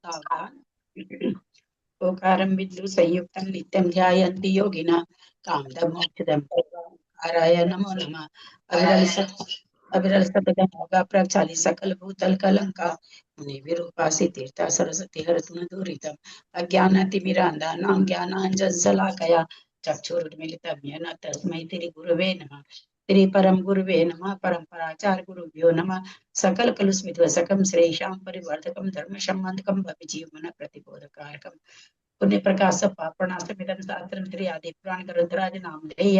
सावधान। ओकारं बिंदु संयुक्तं नित्यं ध्यायन्ति योगिनः कामदं मोक्षदं आराय नमो नमः। अविरल सतगम होगा प्रचाली सकल भूतल कलंका मुनि विरूपासी तीर्था सरस्वती हरतुन दूरितम अज्ञानातिमिरांधा नाम ज्ञानांजन शलाकया चक्षुरुन्मीलितं येन तस्मै श्री गुरुवे नमः। श्री परम गुरुवे नमः। परम्पराचार्य गुरुभ्यो नमः। सकल कलुषमिध्वसकं श्रेषां परिवर्धकं धर्म सम्बन्धकं भवजीवन प्रतिबोधकारकं पुण्य प्रकाश पापणास्तमिदं शास्त्रं श्री आदि पुराण ग्रंथराज नामधेय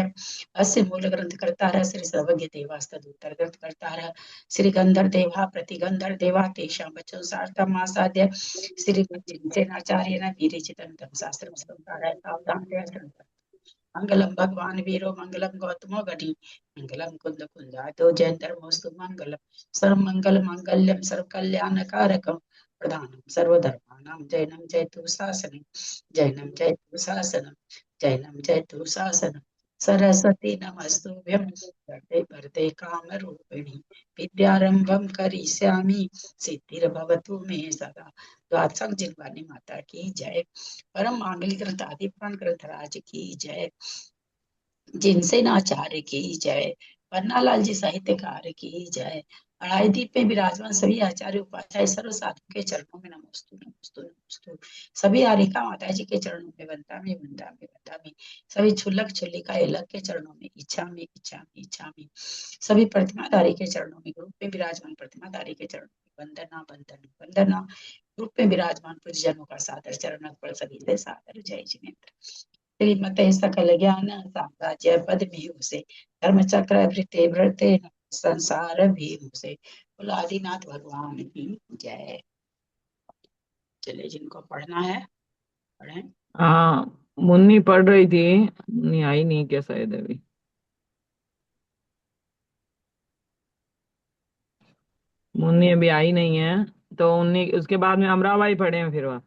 अस्य मूल ग्रंथ करता श्री सर्वज्ञ देवास्तदुत्तर ग्रंथ करता श्री गंधर देवा प्रतिगंधर देवा तेषां बचो सार्थमासाद्य श्री सेनाचार्येण विरचितं तं शास्त्रं संसाराय सावधान मंगलम भगवान वीरो मंगलम गौतमो गढ़ी मंगलम कुंद कुंजातो जयंतरमोस्तु मंगलम सर्व मंगल मांगल्यम सर्व कल्याण कारकम प्रधानम सर्वधर्माणां जैनम जयतु शासनम जैनम जयतु शासनम जैनम जयतु शासनम सरस्वती नमस्तुभ्यं वरदे वरदे कामरूपिणी विद्यारंभं करिष्यामि सिद्धिर्भवतु मे सदा। द्वादशक जिनवानी माता की जय। परम मांगलिक ग्रंथ आदि पुराण ग्रंथराज की जय। जिनसे नाचार्य की जय। पन्नालाल जी साहित्यकार की जय। अढ़ाई दीप में विराजमान सभी आचार्य उपाध्याय सर्व साधु के चरणों में नमस्तु नमस्तु नमस्तु। सभी आरिका माता जी के चरणों में वंदा में वंदा में वंदा में। सभी छुल्लक छुल्लिका एलक के चरणों में इच्छा में इच्छा में इच्छा में। सभी प्रतिमाधारी के चरणों में ग्रुप में विराजमान प्रतिमाधारी के चरणों में वंदना वंदना वंदना। ग्रुप में विराजमान पूज्यजनों का सादर चरण पर सभी से सादर जय जिनेन्द्र। श्रीमते सकल ज्ञान साम्राज्य पद में से धर्म चक्र वृत्ते वृत्ते संसार भीम से। बोलो आदिनाथ भगवान की जय। चलिए जिनको पढ़ना है पढ़ें। हाँ, मुन्नी पढ़ रही थी। मुन्नी आई नहीं क्या शायद अभी। मुन्नी अभी आई नहीं है। तो उन्नी उसके बाद में अमराबाई पढ़े हैं फिर वह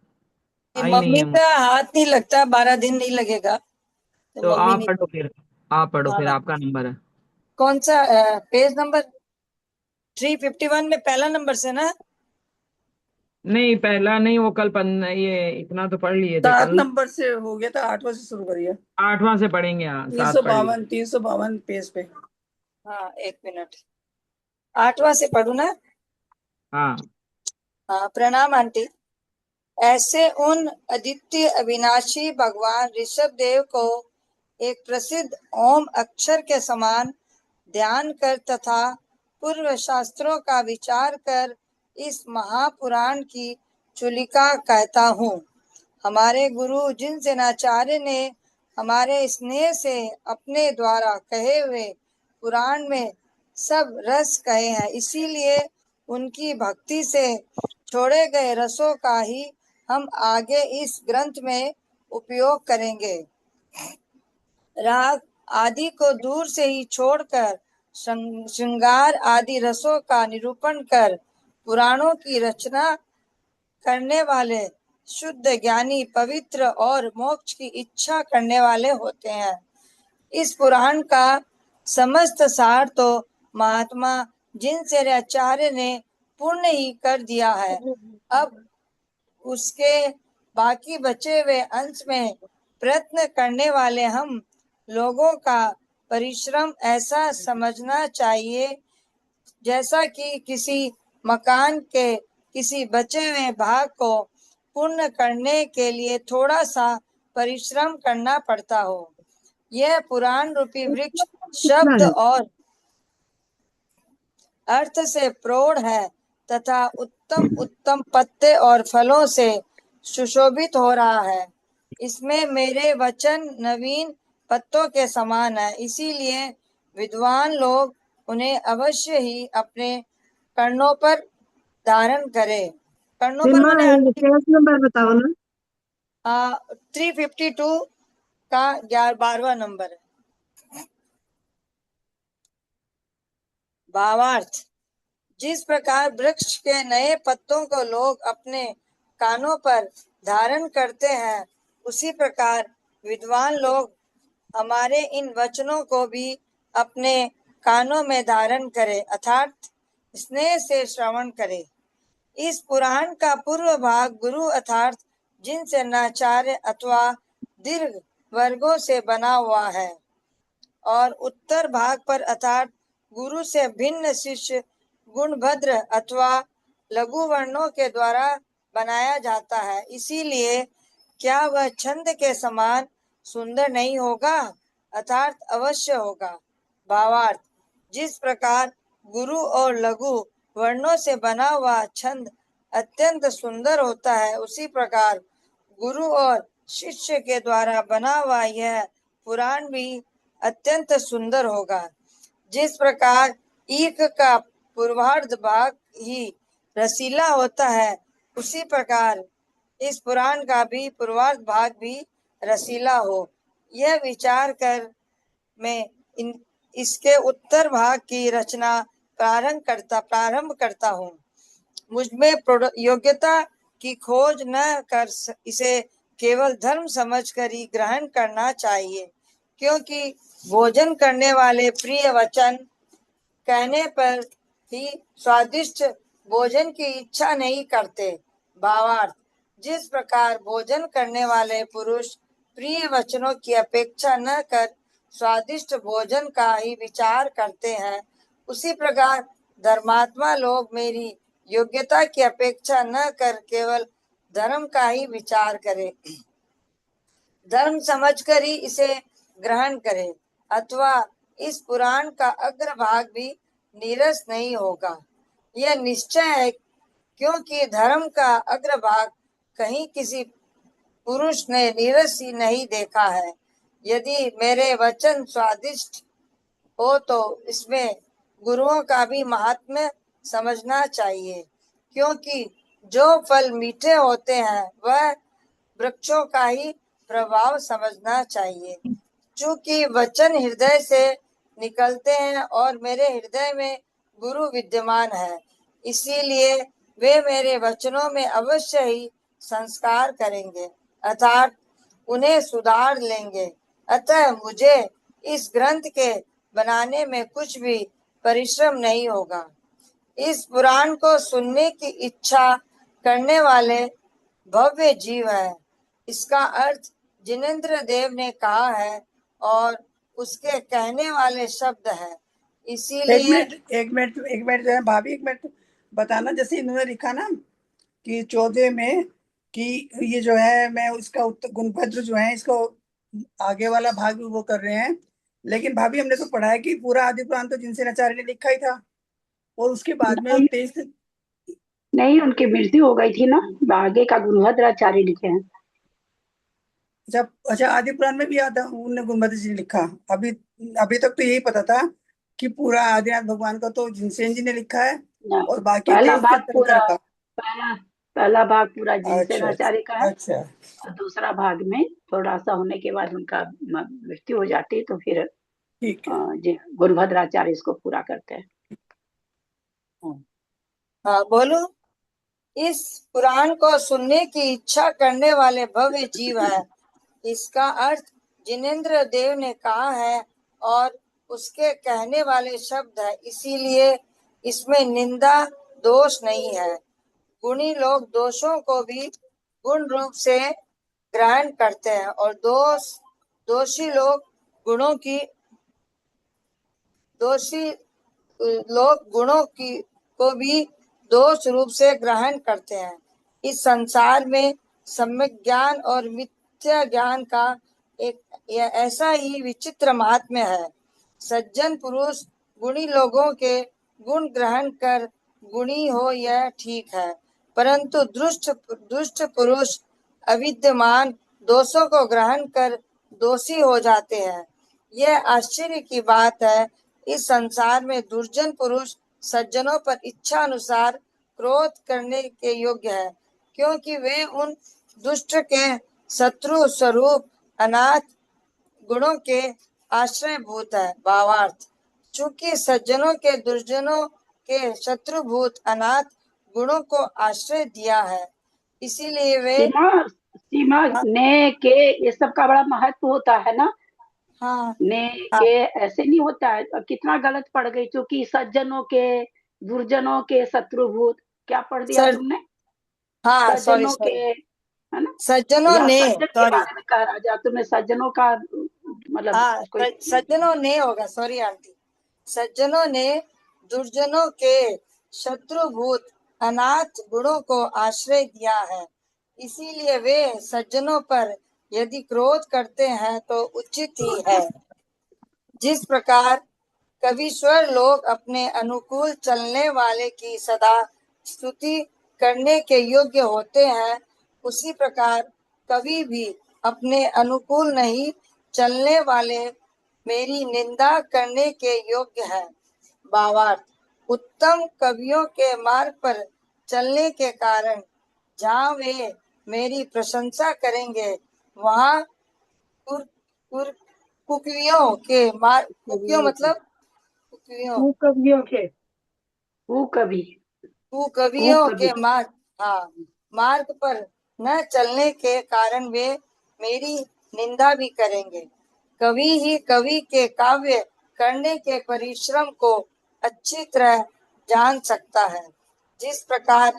आई नहीं मम्मी है। का हाथ नहीं लगता, 12 दिन नहीं लगेगा तो तो मम्मी आप नहीं। पढ़ो फिर। आप पढ़ो फिर, हाँ, आपका नंबर है। कौन सा पेज नंबर? 351 में पहला नंबर से ना? नहीं पहला नहीं, वो कल ये इतना तो पढ़ लिए थे 7 कल। नंबर से हो गया था, 8वां से शुरू करिए। 8वां से पढ़ेंगे, हाँ तीन 7 सौ पढ़ लिए। बावन 352 पेज पे। हाँ, 1 मिनट। 8वां से पढ़ू ना? हाँ। हाँ, प्रणाम आंटी। ऐसे उन अद्वितीय अविनाशी भगवान ऋषभ देव को एक प्रसिद्ध ओम अक्षर के समान ध्यान कर तथा पूर्व शास्त्रों का विचार कर इस महापुराण की चुलिका कहता हूँ। हमारे गुरु जिन सेनाचार्य ने हमारे स्नेह से अपने द्वारा कहे हुए पुराण में सब रस कहे हैं, इसीलिए उनकी भक्ति से छोड़े गए रसों का ही हम आगे इस ग्रंथ में उपयोग करेंगे। राग आदि को दूर से ही छोड़कर श्रृंगार आदि रसों का निरूपण कर पुराणों की रचना करने वाले शुद्ध ज्ञानी पवित्र और मोक्ष की इच्छा करने वाले होते हैं। इस पुराण का समस्त सार तो महात्मा जिनसेनाचार्य ने पूर्ण ही कर दिया है। अब उसके बाकी बचे हुए अंश में प्रयत्न करने वाले हम लोगों का परिश्रम ऐसा समझना चाहिए जैसा कि किसी मकान के किसी बचे हुए भाग को पूर्ण करने के लिए थोड़ा सा परिश्रम करना पड़ता हो। यह पुराण रूपी वृक्ष शब्द और अर्थ से प्रौढ़ है तथा उत्तम उत्तम पत्ते और फलों से सुशोभित हो रहा है। इसमें मेरे वचन नवीन पत्तों के समान है, इसीलिए विद्वान लोग उन्हें अवश्य ही अपने कर्णों पर धारण करें। कर्णों पर मैंने पेज नंबर बताओ ना। 352 का 12वां नंबर है। भावार्थ: जिस प्रकार वृक्ष के नए पत्तों को लोग अपने कानों पर धारण करते हैं, उसी प्रकार विद्वान लोग हमारे इन वचनों को भी अपने कानों में धारण करें, अर्थात स्नेह से श्रवण करें। इस पुराण का पूर्व भाग गुरु अर्थात जिनसे नाचार्य अथवा दीर्घ वर्गों से बना हुआ है और उत्तर भाग पर अर्थात गुरु से भिन्न शिष्य गुणभद्र अथवा लघु वर्णों के द्वारा बनाया जाता है। इसीलिए क्या वह छंद के समान सुंदर नहीं होगा? अर्थात अवश्य होगा। भावार्थ, जिस प्रकार गुरु और लघु वर्णों से बना हुआ छंद अत्यंत सुंदर होता है, उसी प्रकार गुरु और शिष्य के द्वारा बना हुआ यह पुराण भी अत्यंत सुंदर होगा। जिस प्रकार ईख का पूर्वार्ध भाग ही रसीला होता है, उसी प्रकार इस पुराण का भी पूर्वार्ध भाग भी रसीला हो, यह विचार कर मैं इसके उत्तर भाग की रचना प्रारंभ करता हूँ। मुझमें योग्यता की खोज न कर इसे केवल धर्म समझकर ही ग्रहण करना चाहिए, क्योंकि भोजन करने वाले प्रिय वचन कहने पर ही स्वादिष्ट भोजन की इच्छा नहीं करते। भावार्थ, जिस प्रकार भोजन करने वाले पुरुष प्रिय वचनों की अपेक्षा न कर स्वादिष्ट भोजन का ही विचार करते हैं, उसी प्रकार धर्मात्मा लोग मेरी योग्यता की अपेक्षा न कर केवल धर्म का ही विचार करें, धर्म समझकर ही इसे ग्रहण करें, अथवा इस पुराण का अग्रभाग भी नीरस नहीं होगा। यह निश्चय है, क्योंकि धर्म का अग्रभाग कहीं किसी पुरुष ने नीरस ही नहीं देखा है। यदि मेरे वचन स्वादिष्ट हो तो इसमें गुरुओं का भी महात्म्य समझना चाहिए, क्योंकि जो फल मीठे होते हैं वह वृक्षों का ही प्रभाव समझना चाहिए। चूंकि वचन हृदय से निकलते हैं और मेरे हृदय में गुरु विद्यमान है, इसीलिए वे मेरे वचनों में अवश्य ही संस्कार करेंगे, अर्थात उन्हें सुधार लेंगे। अतः मुझे इस ग्रंथ के बनाने में कुछ भी परिश्रम नहीं होगा। इस पुराण को सुनने की इच्छा करने वाले भव्य जीव है, इसका अर्थ जिनेंद्र देव ने कहा है और उसके कहने वाले शब्द है। इसीलिए एक मिनट जो है भाभी, एक मिनट बताना। जैसे इन्होंने लिखा ना कि 14 में कि ये जो है मैं उसका गुणभद्र जो है इसको आगे वाला भाग भी वो कर रहे हैं, लेकिन भाभी हमने तो पढ़ा है कि पूरा आदि पुराण तो जिनसे आचार्य ने लिखा ही था, और उसके बाद में 23 नहीं, उनकी मृत्यु हो गई थी ना, आगे का गुणभद्राचार्य लिखे हैं। अच्छा, आदि पुराण में भी आता उन्होंने गुणभद्र जी ने लिखा। अभी तक तो यही पता था कि पूरा आदिनाथ भगवान का तो जिनसेन जी ने लिखा है, और बाकी पहला 23 भाग तीर्थंकर का। पहला भाग पूरा जिनसेन अच्छा आचार्य का है। अच्छा, और दूसरा भाग में थोड़ा सा होने के बाद उनका मृत्यु हो जाती है, तो फिर ठीक है। गुणभद्राचार्य इसको पूरा करते हैं। हाँ बोलो। इस पुराण को सुनने की इच्छा करने वाले भव्य जीव है, इसका अर्थ जिनेंद्र देव ने कहा है और उसके कहने वाले शब्द है। इसीलिए इसमें निंदा दोष नहीं है। गुणी लोग दोषों को भी गुण रूप से ग्रहण करते हैं और दोषी लोग गुणों की को भी दोष रूप से ग्रहण करते हैं। इस संसार में सम्यक ज्ञान और मिथ्या ज्ञान का एक ऐसा ही विचित्र महात्म्य है। सज्जन पुरुष गुणी लोगों के गुण ग्रहण कर गुणी हो, यह ठीक है, परंतु दुष्ट पुरुष अविद्यमान दोषों को ग्रहण कर दोषी हो जाते हैं। यह आश्चर्य की बात है। इस संसार में दुर्जन पुरुष सज्जनों पर इच्छा अनुसार क्रोध करने के योग्य है, क्योंकि वे उन दुष्ट के शत्रु स्वरूप अनाथ गुणों के आश्रय भूत है। भावार्थ, चूंकि सज्जनों के दुर्जनों के शत्रुभूत अनाथ गुणों को आश्रय दिया है, इसीलिए वे सीमा ने के ये सब का बड़ा महत्व होता है ना। हाँ ने के ऐसे नहीं होता है, कितना गलत पड़ गई, क्योंकि सज्जनों के दुर्जनों के शत्रुभूत क्या पढ़ दिया सर, तुमने? हाँ सॉरी सज्जनों के, सॉरी, है ना? सज्जनों या ने, सज्जन के सॉरी, बारे में कह रहा जा, तुमने सज्जनों का मतलब हाँ कोई सज्जनों ने होगा, सॉरी आंटी। सज्जनों ने दुर्जनों के शत्रुभूत अनाथ गुणों को आश्रय दिया है, इसीलिए वे सज्जनों पर यदि क्रोध करते हैं तो उचित ही है। जिस प्रकार कविश्वर लोग अपने अनुकूल चलने वाले की सदा स्तुति करने के योग्य होते हैं, उसी प्रकार कवि भी अपने अनुकूल नहीं चलने वाले मेरी निंदा करने के योग्य है। भावार्थ, उत्तम कवियों के मार्ग पर चलने के कारण जहाँ वे मेरी प्रशंसा करेंगे, वहाँ कुर, कुर, कुकवियों के मार्ग, कुकवियों मतलब कुकवियों, कवियों के, कवि, कुकवियों कवि, के मार्ग, हाँ, मार्ग पर न चलने के कारण वे मेरी निंदा भी करेंगे। कवि ही कवि के काव्य करने के परिश्रम को अच्छी तरह जान सकता है। जिस प्रकार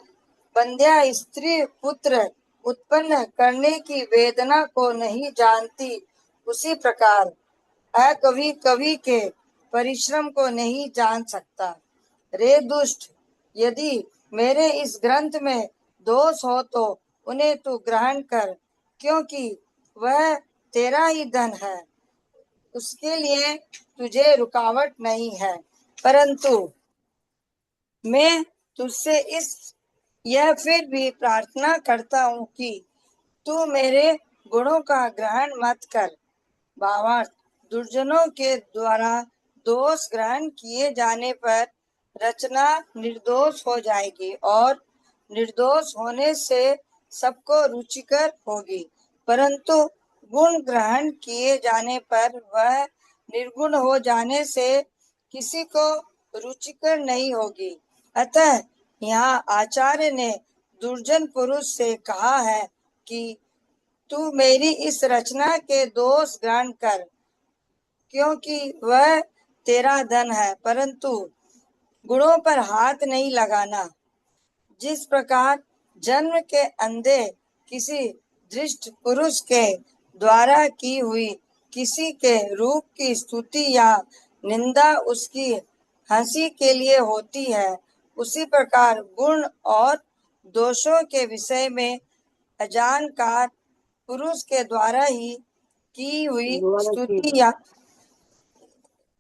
बंध्या स्त्री पुत्र उत्पन्न करने की वेदना को नहीं जानती, उसी प्रकार अकवि कवि के परिश्रम को नहीं जान सकता। रे दुष्ट, यदि मेरे इस ग्रंथ में दोष हो तो उन्हें तू ग्रहण कर, क्योंकि वह तेरा ही धन है, उसके लिए तुझे रुकावट नहीं है। परंतु मैं तुझसे यह फिर भी प्रार्थना करता हूँ कि तू मेरे गुणों का ग्रहण मत कर। भावार्थ, दुर्जनों के द्वारा दोष ग्रहण किए जाने पर रचना निर्दोष हो जाएगी और निर्दोष होने से सबको रुचिकर होगी, परंतु गुण ग्रहण किए जाने पर वह निर्गुण हो जाने से किसी को रुचिकर नहीं होगी। अतः यहाँ आचार्य ने दुर्जन पुरुष से कहा है कि तू मेरी इस रचना के दोष ग्रहण कर, क्योंकि वह तेरा धन है, परंतु गुणों पर हाथ नहीं लगाना। जिस प्रकार जन्म के अंधे किसी दृष्ट पुरुष के द्वारा की हुई किसी के रूप की स्तुति या निंदा उसकी हंसी के लिए होती है, उसी प्रकार गुण और दोषों के विषय में अजानकार पुरुष के द्वारा ही की हुई स्तुति या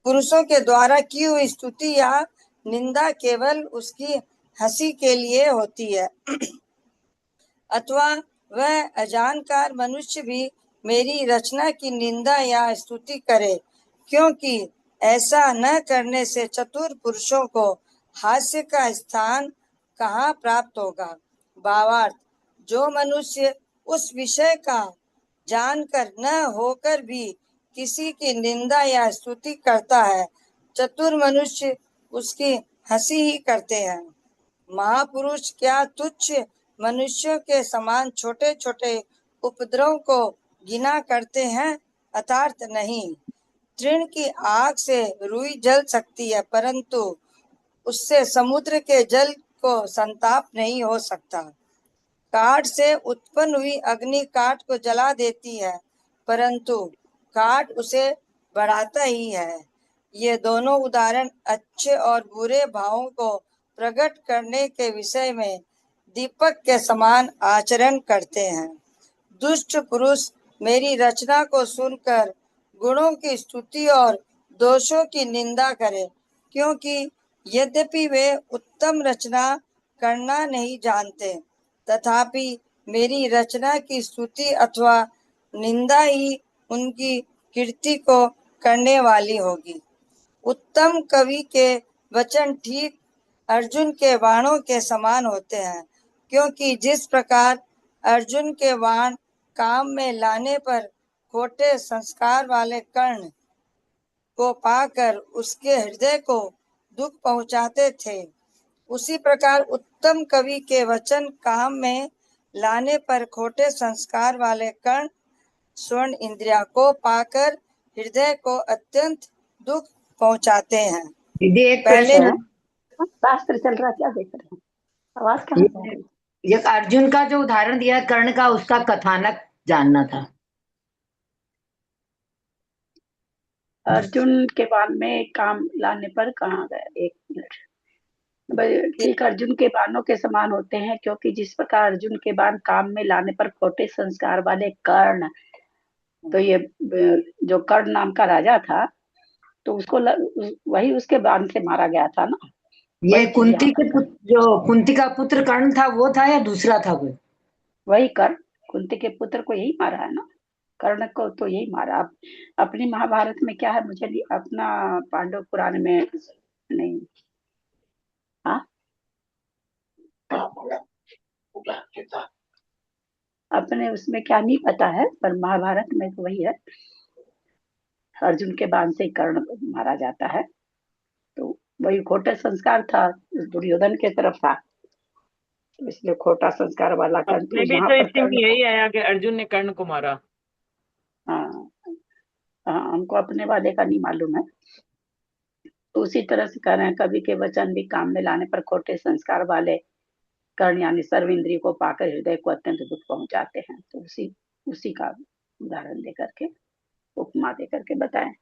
पुरुषों के द्वारा की हुई स्तुति या निंदा केवल उसकी हंसी के लिए होती है। अथवा वह अजानकार मनुष्य भी मेरी रचना की निंदा या स्तुति करे, क्योंकि ऐसा न करने से चतुर पुरुषों को हास्य का स्थान कहाँ प्राप्त होगा। भावार्थ, जो मनुष्य उस विषय का जानकर न होकर भी किसी की निंदा या स्तुति करता है, चतुर मनुष्य उसकी हंसी ही करते हैं। महापुरुष क्या तुच्छ मनुष्यों के समान छोटे छोटे उपद्रव को गिना करते हैं? अर्थात नहीं। तृण की आग से रुई जल सकती है, परंतु उससे समुद्र के जल को संताप नहीं हो सकता। काठ से उत्पन्न हुई अग्नि काठ को जला देती है, परंतु काठ उसे बढ़ाता ही है। ये दोनों उदाहरण अच्छे और बुरे भावों को प्रकट करने के विषय में दीपक के समान आचरण करते हैं। दुष्ट पुरुष मेरी रचना को सुनकर गुणों की स्तुति और दोषों की निंदा करें, क्योंकि यद्यपि वे उत्तम रचना करना नहीं जानते, तथापि मेरी रचना की स्तुति अथवा निंदा ही उनकी कीर्ति को करने वाली होगी। उत्तम कवि के वचन ठीक अर्जुन के बाणों के समान होते हैं, क्योंकि जिस प्रकार अर्जुन के बाण काम में लाने पर खोटे संस्कार वाले कर्ण को पाकर उसके हृदय को दुख पहुंचाते थे, उसी प्रकार उत्तम कवि के वचन काम में लाने पर खोटे संस्कार वाले कर्ण स्वर्ण इंद्रिया को पाकर हृदय को अत्यंत दुख पहुंचाते हैं। दीदी एक पहले प्रश्न है, शास्त्र चल रहा, क्या देख रहे हैं? आवाज कहाँ जा रही? ये अर्जुन का जो उदाहरण दिया कर्ण का, उसका कथानक जानना था। अर्जुन के बाण में काम लाने पर कहाँ गया? एक मिनट। ठीक, अर्जुन के बाणों के समान होते हैं, क्योंकि जिस प्रकार अर्जुन के बाण काम में लाने पर खोटे संस्कार वाले कर्ण, तो ये जो कर्ण नाम का राजा था, तो उसको वही उसके बाण से मारा गया था ना। ये कुंती के पुत्र, जो कुंती का पुत्र कर्ण था, वो था या दूसरा था कोई? वही कर्ण, कुंती के पुत्र को यही मारा है ना, कर्ण को तो यही मारा। अपनी महाभारत में क्या है मुझे नहीं, अपना पांडव पुराण में नहीं। हाँ, अपने उसमें क्या नहीं पता है, पर महाभारत में तो वही है, अर्जुन के बाण से कर्ण मारा जाता है। तो वही खोटा संस्कार था, दुर्योधन के तरफ था, तो इसलिए खोटा संस्कार वाला कर्ण। अपने भी तो इसी में यही आया कि अर्जुन ने कर्ण को मारा। हाँ हाँ, हमको अपने वाले का नहीं मालूम है। तो उसी तरह से कह रहे हैं, कवि के वचन भी काम में लाने पर खोटे संस्कार वाले कर्ण यानी सर्व इंद्रिय को पाकर हृदय को अत्यंत दुख पहुंचाते हैं। तो उसी का उदाहरण देकर के, उपमा देकर के बताएं।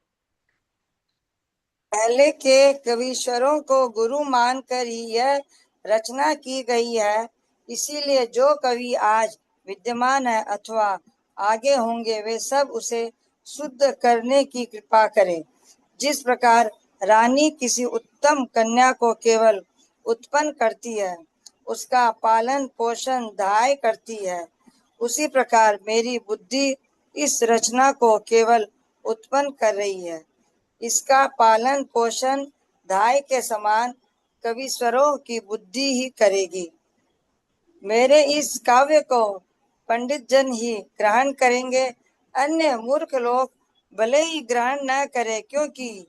पहले के कवीश्वरों को गुरु मानकर ही यह रचना की गई है। इसीलिए जो कवि आज विद्यमान है अथवा आगे होंगे, वे सब उसे शुद्ध करने की कृपा करें। जिस प्रकार रानी किसी उत्तम कन्या को केवल उत्पन्न करती है, उसका पालन पोषण दाय करती है, उसी प्रकार मेरी बुद्धि इस रचना को केवल उत्पन्न कर रही है। इसका पालन पोषण दाय के समान कवीश्वरों की बुद्धि ही करेगी। मेरे इस काव्य को पंडित जन ही ग्रहण करेंगे, अन्य मूर्ख लोग भले ही ग्रहण न करें, क्योंकि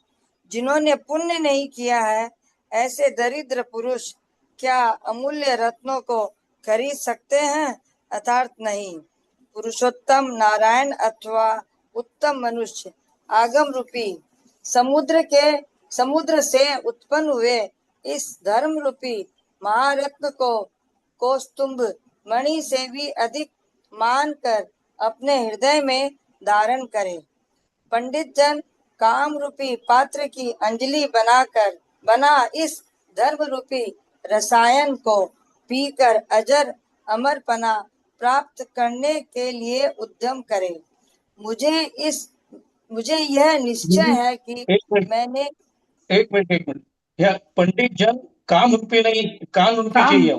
जिन्होंने पुण्य नहीं किया है, ऐसे दरिद्र पुरुष क्या अमूल्य रत्नों को खरीद सकते हैं? अर्थात नहीं। पुरुषोत्तम नारायण अथवा उत्तम मनुष्य आगम रूपी समुद्र से उत्पन्न हुए इस धर्म रूपी महारत्न को कौस्तुभ मणि से भी अधिक मानकर अपने हृदय में धारण करें। पंडित जन काम रूपी पात्र की अंजलि बना इस धर्म रूपी रसायन को पीकर अजर अमरपना प्राप्त करने के लिए उद्यम करें। मुझे यह निश्चय है कि मैंने एक मिनट यह पंडित जन काम रूपी नहीं, कान रूपी चाहिए।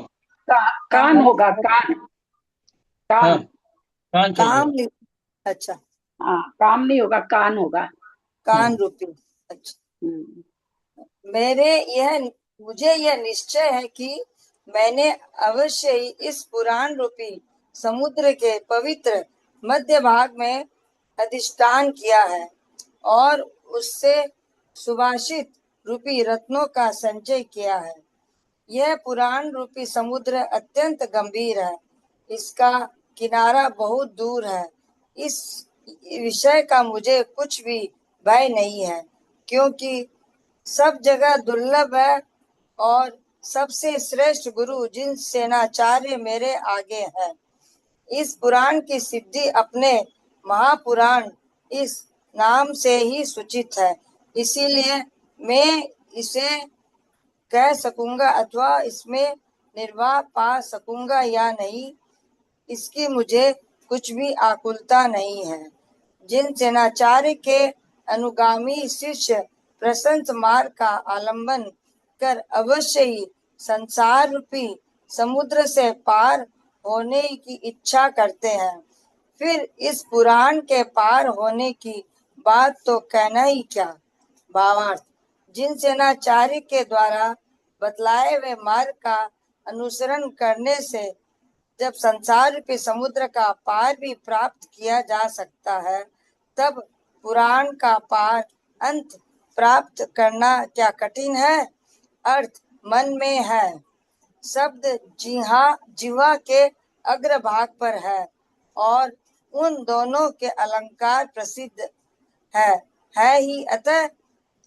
कान होगा, कान हाँ, कान काम चाहिए। अच्छा, हाँ, काम नहीं होगा, कान होगा, कान रूपी। अच्छा, मुझे यह निश्चय है कि मैंने अवश्य ही इस पुराण रूपी समुद्र के पवित्र मध्य भाग में अधिष्ठान किया है और उससे सुभाषित रूपी रत्नों का संचय किया है। यह पुराण रूपी समुद्र अत्यंत गंभीर है, इसका किनारा बहुत दूर है। इस विषय का मुझे कुछ भी भय नहीं है, क्योंकि सब जगह दुर्लभ है और सबसे श्रेष्ठ गुरु जिन सेनाचार्य मेरे आगे है। इस पुराण की सिद्धि अपने महापुराण इस नाम से ही सूचित है, इसीलिए मैं इसे कह सकूंगा अथवा इसमें निर्वाह पा सकूंगा या नहीं, इसकी मुझे कुछ भी आकुलता नहीं है। जिन सेनाचार्य के अनुगामी शिष्य प्रशंस मार्ग का आलंबन कर अवश्य ही संसार रूपी समुद्र से पार होने की इच्छा करते हैं, फिर इस पुराण के पार होने की बात तो कहना ही क्या। भावार्थ, जिन सेनाचार्य के द्वारा बतलाए हुए मार्ग का अनुसरण करने से जब संसार रूपी समुद्र का पार भी प्राप्त किया जा सकता है, तब पुराण का पार अंत प्राप्त करना क्या कठिन है? अर्थ मन में है, शब्द जिह्वा के अग्रभाग पर है और उन दोनों के अलंकार प्रसिद्ध है ही। अतः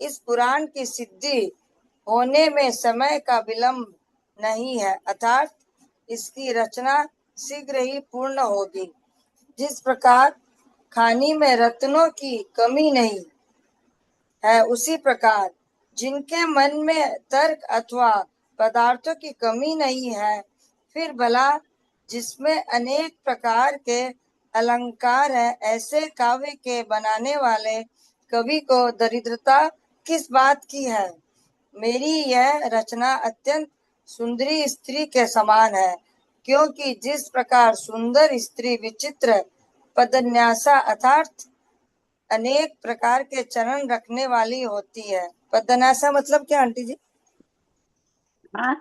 इस पुराण की सिद्धि होने में समय का विलंब नहीं है, अर्थात इसकी रचना शीघ्र ही पूर्ण होगी। जिस प्रकार खानी में रत्नों की कमी नहीं है, उसी प्रकार जिनके मन में तर्क अथवा पदार्थों की कमी नहीं है, फिर भला जिसमें अनेक प्रकार के अलंकार है, ऐसे काव्य के बनाने वाले कवि को दरिद्रता किस बात की है। मेरी यह रचना अत्यंत सुंदरी स्त्री के समान है, क्योंकि जिस प्रकार सुंदर स्त्री विचित्र पदन्यासा अर्थात अनेक प्रकार के चरण रखने वाली होती है। पदन्यासा मतलब क्या आंटी जी? हाँ,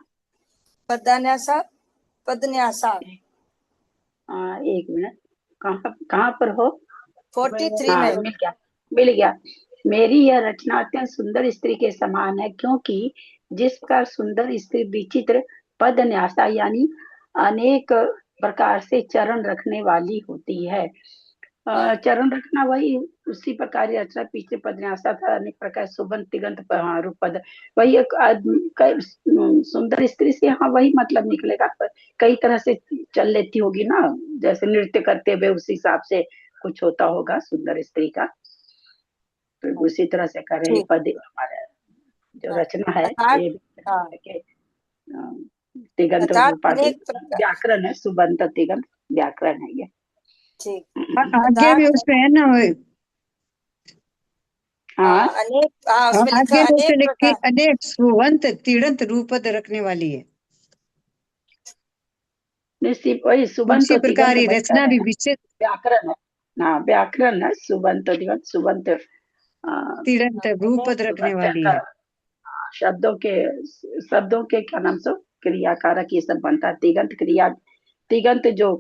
पदन्यासा, पदन्यासा एक मिनट, कहाँ पर हो? 43 हाँ, में। मिल गया। मेरी यह रचना अत्यंत सुंदर स्त्री के समान है, क्योंकि जिस प्रकार सुंदर स्त्री विचित्र पदन्यासा यानी अनेक प्रकार से चरण रखने वाली होती है। चरण रखना वही उसी प्रकार की रचना, पीछे पदन्यासा था, अनेक प्रकार सुबंत तिगंत रूपद, वही एक सुंदर स्त्री से हाँ वही मतलब निकलेगा, पर कई तरह से चल लेती होगी ना, जैसे नृत्य करते हुए उस हिसाब से कुछ होता होगा सुंदर स्त्री का, तो उसी तरह से कर रहे पद हमारा जो रचना है ये तिगंत व्याकरण है, सुबंत तिगंत व्याकरण है ये। ठीक, आगे भी उसमें है ना, हाँ, अनेक, उसमें लिखा आगे भी उसमें अनेक लिखी प्रकार, अनेक सुवंत तिड़ंत रूपद रखने वाली है। वही सुबंत उसी प्रकार ही रचना भी विचित्र व्याकरण है ना, व्याकरण है सुबंत तिगंत सुबंत तिड़ंत रूपद रखने वाली है। शब्दों के क्या नाम से क्रिया कारक ये सब बनता है। तिगंत क्रिया, तिगंत जो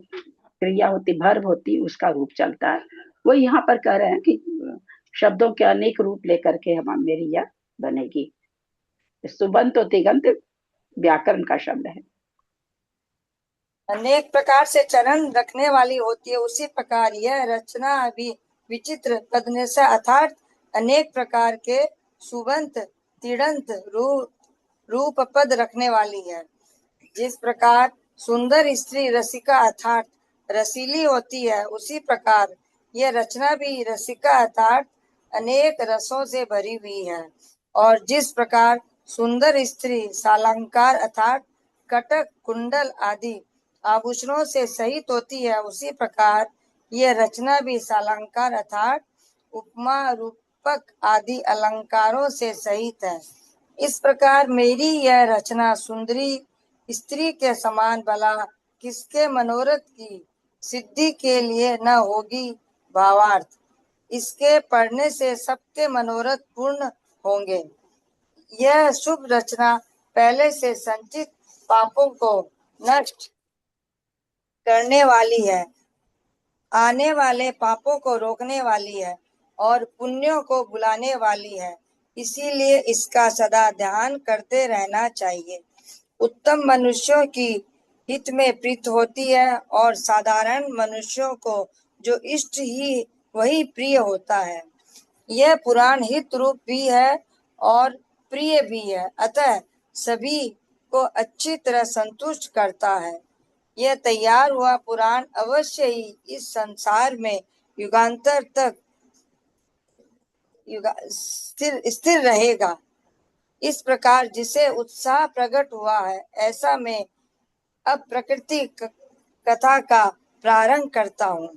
क्रिया होती भर्व होती उसका रूप चलता है। वो यहाँ पर कह रहे हैं कि शब्दों के अनेक रूप लेकर के हम मेरी यह बनेगी। सुबंत और तिगंत व्याकरण का शब्द है। अनेक प्रकार से चरण रखने वाली होती है, उसी प्रकार यह रचना भी विचित्र पदन्यासा अर्थात अनेक प्रकार के सुबंत तिड़ंत रूप पद रखने वाली है। जिस प्रकार सुंदर स्त्री रसिका अर्थात रसीली होती है, उसी प्रकार यह रचना भी रसिका अर्थात अनेक रसों से भरी हुई है। और जिस प्रकार सुंदर स्त्री सालंकार अर्थात कटक कुंडल आदि आभूषणों से सहित होती है, उसी प्रकार यह रचना भी सालंकार अर्थात उपमा रूपक आदि अलंकारों से सहित है। इस प्रकार मेरी यह रचना सुंदरी स्त्री के समान भला किसके मनोरथ की सिद्धि के लिए न होगी। भावार्थ, इसके पढ़ने से सबके मनोरथ पूर्ण होंगे। यह शुभ रचना पहले से संचित पापों को नष्ट करने वाली है, आने वाले पापों को रोकने वाली है और पुण्यों को बुलाने वाली है। इसीलिए इसका सदा ध्यान करते रहना चाहिए। उत्तम मनुष्यों की हित में प्रीत होती है और साधारण मनुष्यों को जो इष्ट ही वही प्रिय होता है। यह पुराण हित रूप भी है और प्रिय भी है, अतः सभी को अच्छी तरह संतुष्ट करता है। यह तैयार हुआ पुराण अवश्य ही इस संसार में युगांतर तक स्थिर रहेगा। इस प्रकार जिसे उत्साह प्रकट हुआ है, ऐसा मैं अब प्रकृति कथा का प्रारंभ करता हूँ।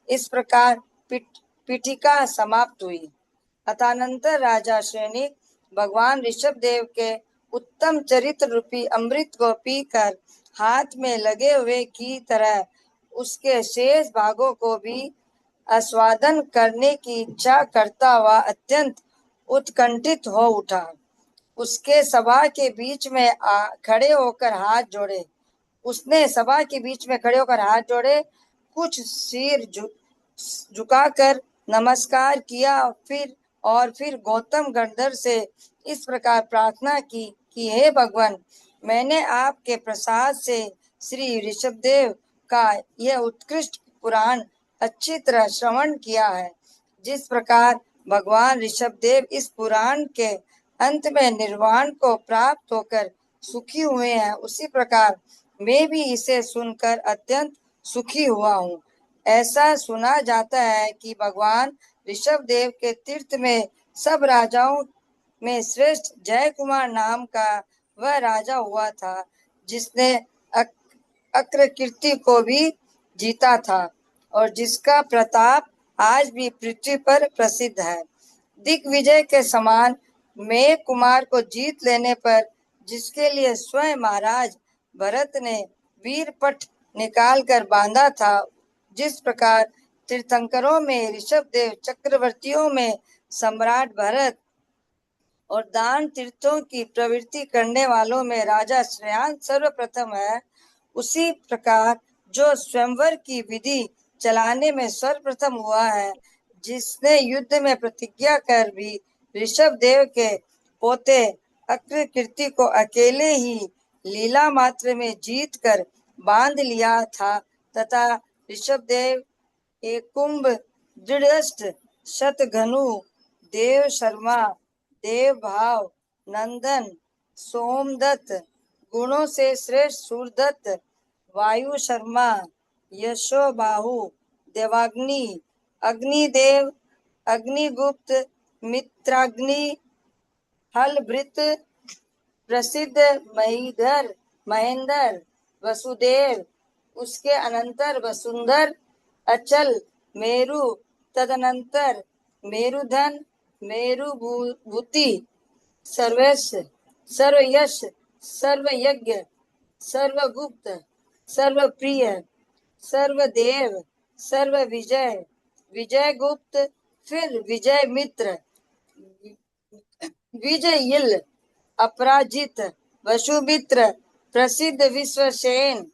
इस प्रकार पीठिका समाप्त हुई। अथानंतर राजा श्रेणिक भगवान ऋषभ देव के उत्तम चरित्र रूपी अमृत को पीकर हाथ में लगे हुए की तरह उसके शेष भागों को भी आस्वादन करने की इच्छा करता हुआ अत्यंत उत्कंठित हो उठा। उसके सभा के बीच में खड़े होकर हाथ जोड़े। उसने सभा के बीच में खड़े होकर हाथ जोड़े, कुछ सिर झुकाकर नमस्कार किया, फिर गौतम गंधर्व से इस प्रकार प्रार्थना की कि हे भगवान, मैंने आपके प्रसाद से श्री ऋषभदेव का यह उत्कृष्ट पुराण अच्छी तरह श्रवण किया है। जिस प्रकार भगवान ऋषभदेव इस पुराण के अंत में निर्वाण को प्राप्त होकर सुखी हुए हैं, उसी प्रकार मैं भी इसे सुनकर अत्यंत सुखी हुआ हूँ। ऐसा सुना जाता है कि भगवान ऋषभ देव के तीर्थ में सब राजाओं में श्रेष्ठ जय कुमार नाम का वह राजा हुआ था, जिसने अक्रकीर्ति को भी जीता था और जिसका प्रताप आज भी पृथ्वी पर प्रसिद्ध है। दिग्विजय के समान मेघ कुमार को जीत लेने पर जिसके लिए स्वयं महाराज भरत ने वीरपट निकाल कर बांधा था, जिस प्रकार तीर्थंकरों में ऋषभ देव, चक्रवर्तियों में सम्राट भरत और दान तीर्थों की प्रवृत्ति करने वालों में राजा श्रेयांस सर्वप्रथम है, उसी प्रकार जो स्वयंवर की विधि चलाने में सर्वप्रथम हुआ है, जिसने युद्ध में प्रतिज्ञा कर भी ऋषभ देव के पोते अक्रकीर्ति को अकेले ही लीला मात्र में जीत कर बांध लिया था, तथा ऋषभ देव एक कुंभ दृढ़ शतघनु देव शर्मा देव भाव नंदन सोमदत्त गुणों से श्रेष्ठ सूरदत्त वायु शर्मा यशो बाहु देवाग्नि अग्निदेव अग्निगुप्त मित्राग्नि हलभृत प्रसिद्ध महेंद्र वसुदेव, उसके अनंतर वसुंधर अचल मेरु, तदनंतर मेरुधन मेरुभूति सर्वेश सर्वयश सर्वयज्ञ सर्वगुप्त सर्वप्रिय सर्वदेव सर्वविजय विजयगुप्त, फिर विजय मित्र विजयिल अपराजित वसुमित्र प्रसिद्ध विश्वसेन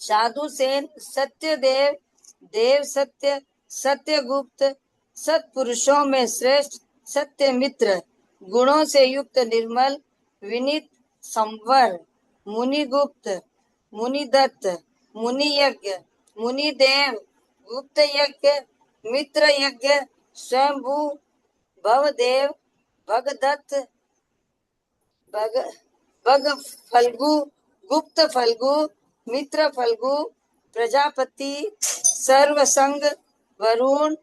साधुसेन सत्यदेव देव सत्य सत्यगुप्त सत्पुरुषों में श्रेष्ठ सत्यमित्र गुणों से युक्त निर्मल विनीत संवर मुनिगुप्त मुनिदत्त मुनियज्ञ मुनिदेव गुप्त यज्ञ मित्र यज्ञ स्वयंभू भवदेव भगदत्त भग फल्गु गुप्त फल्गु मित्र फल्गु प्रजापति सर्वसंग वरुण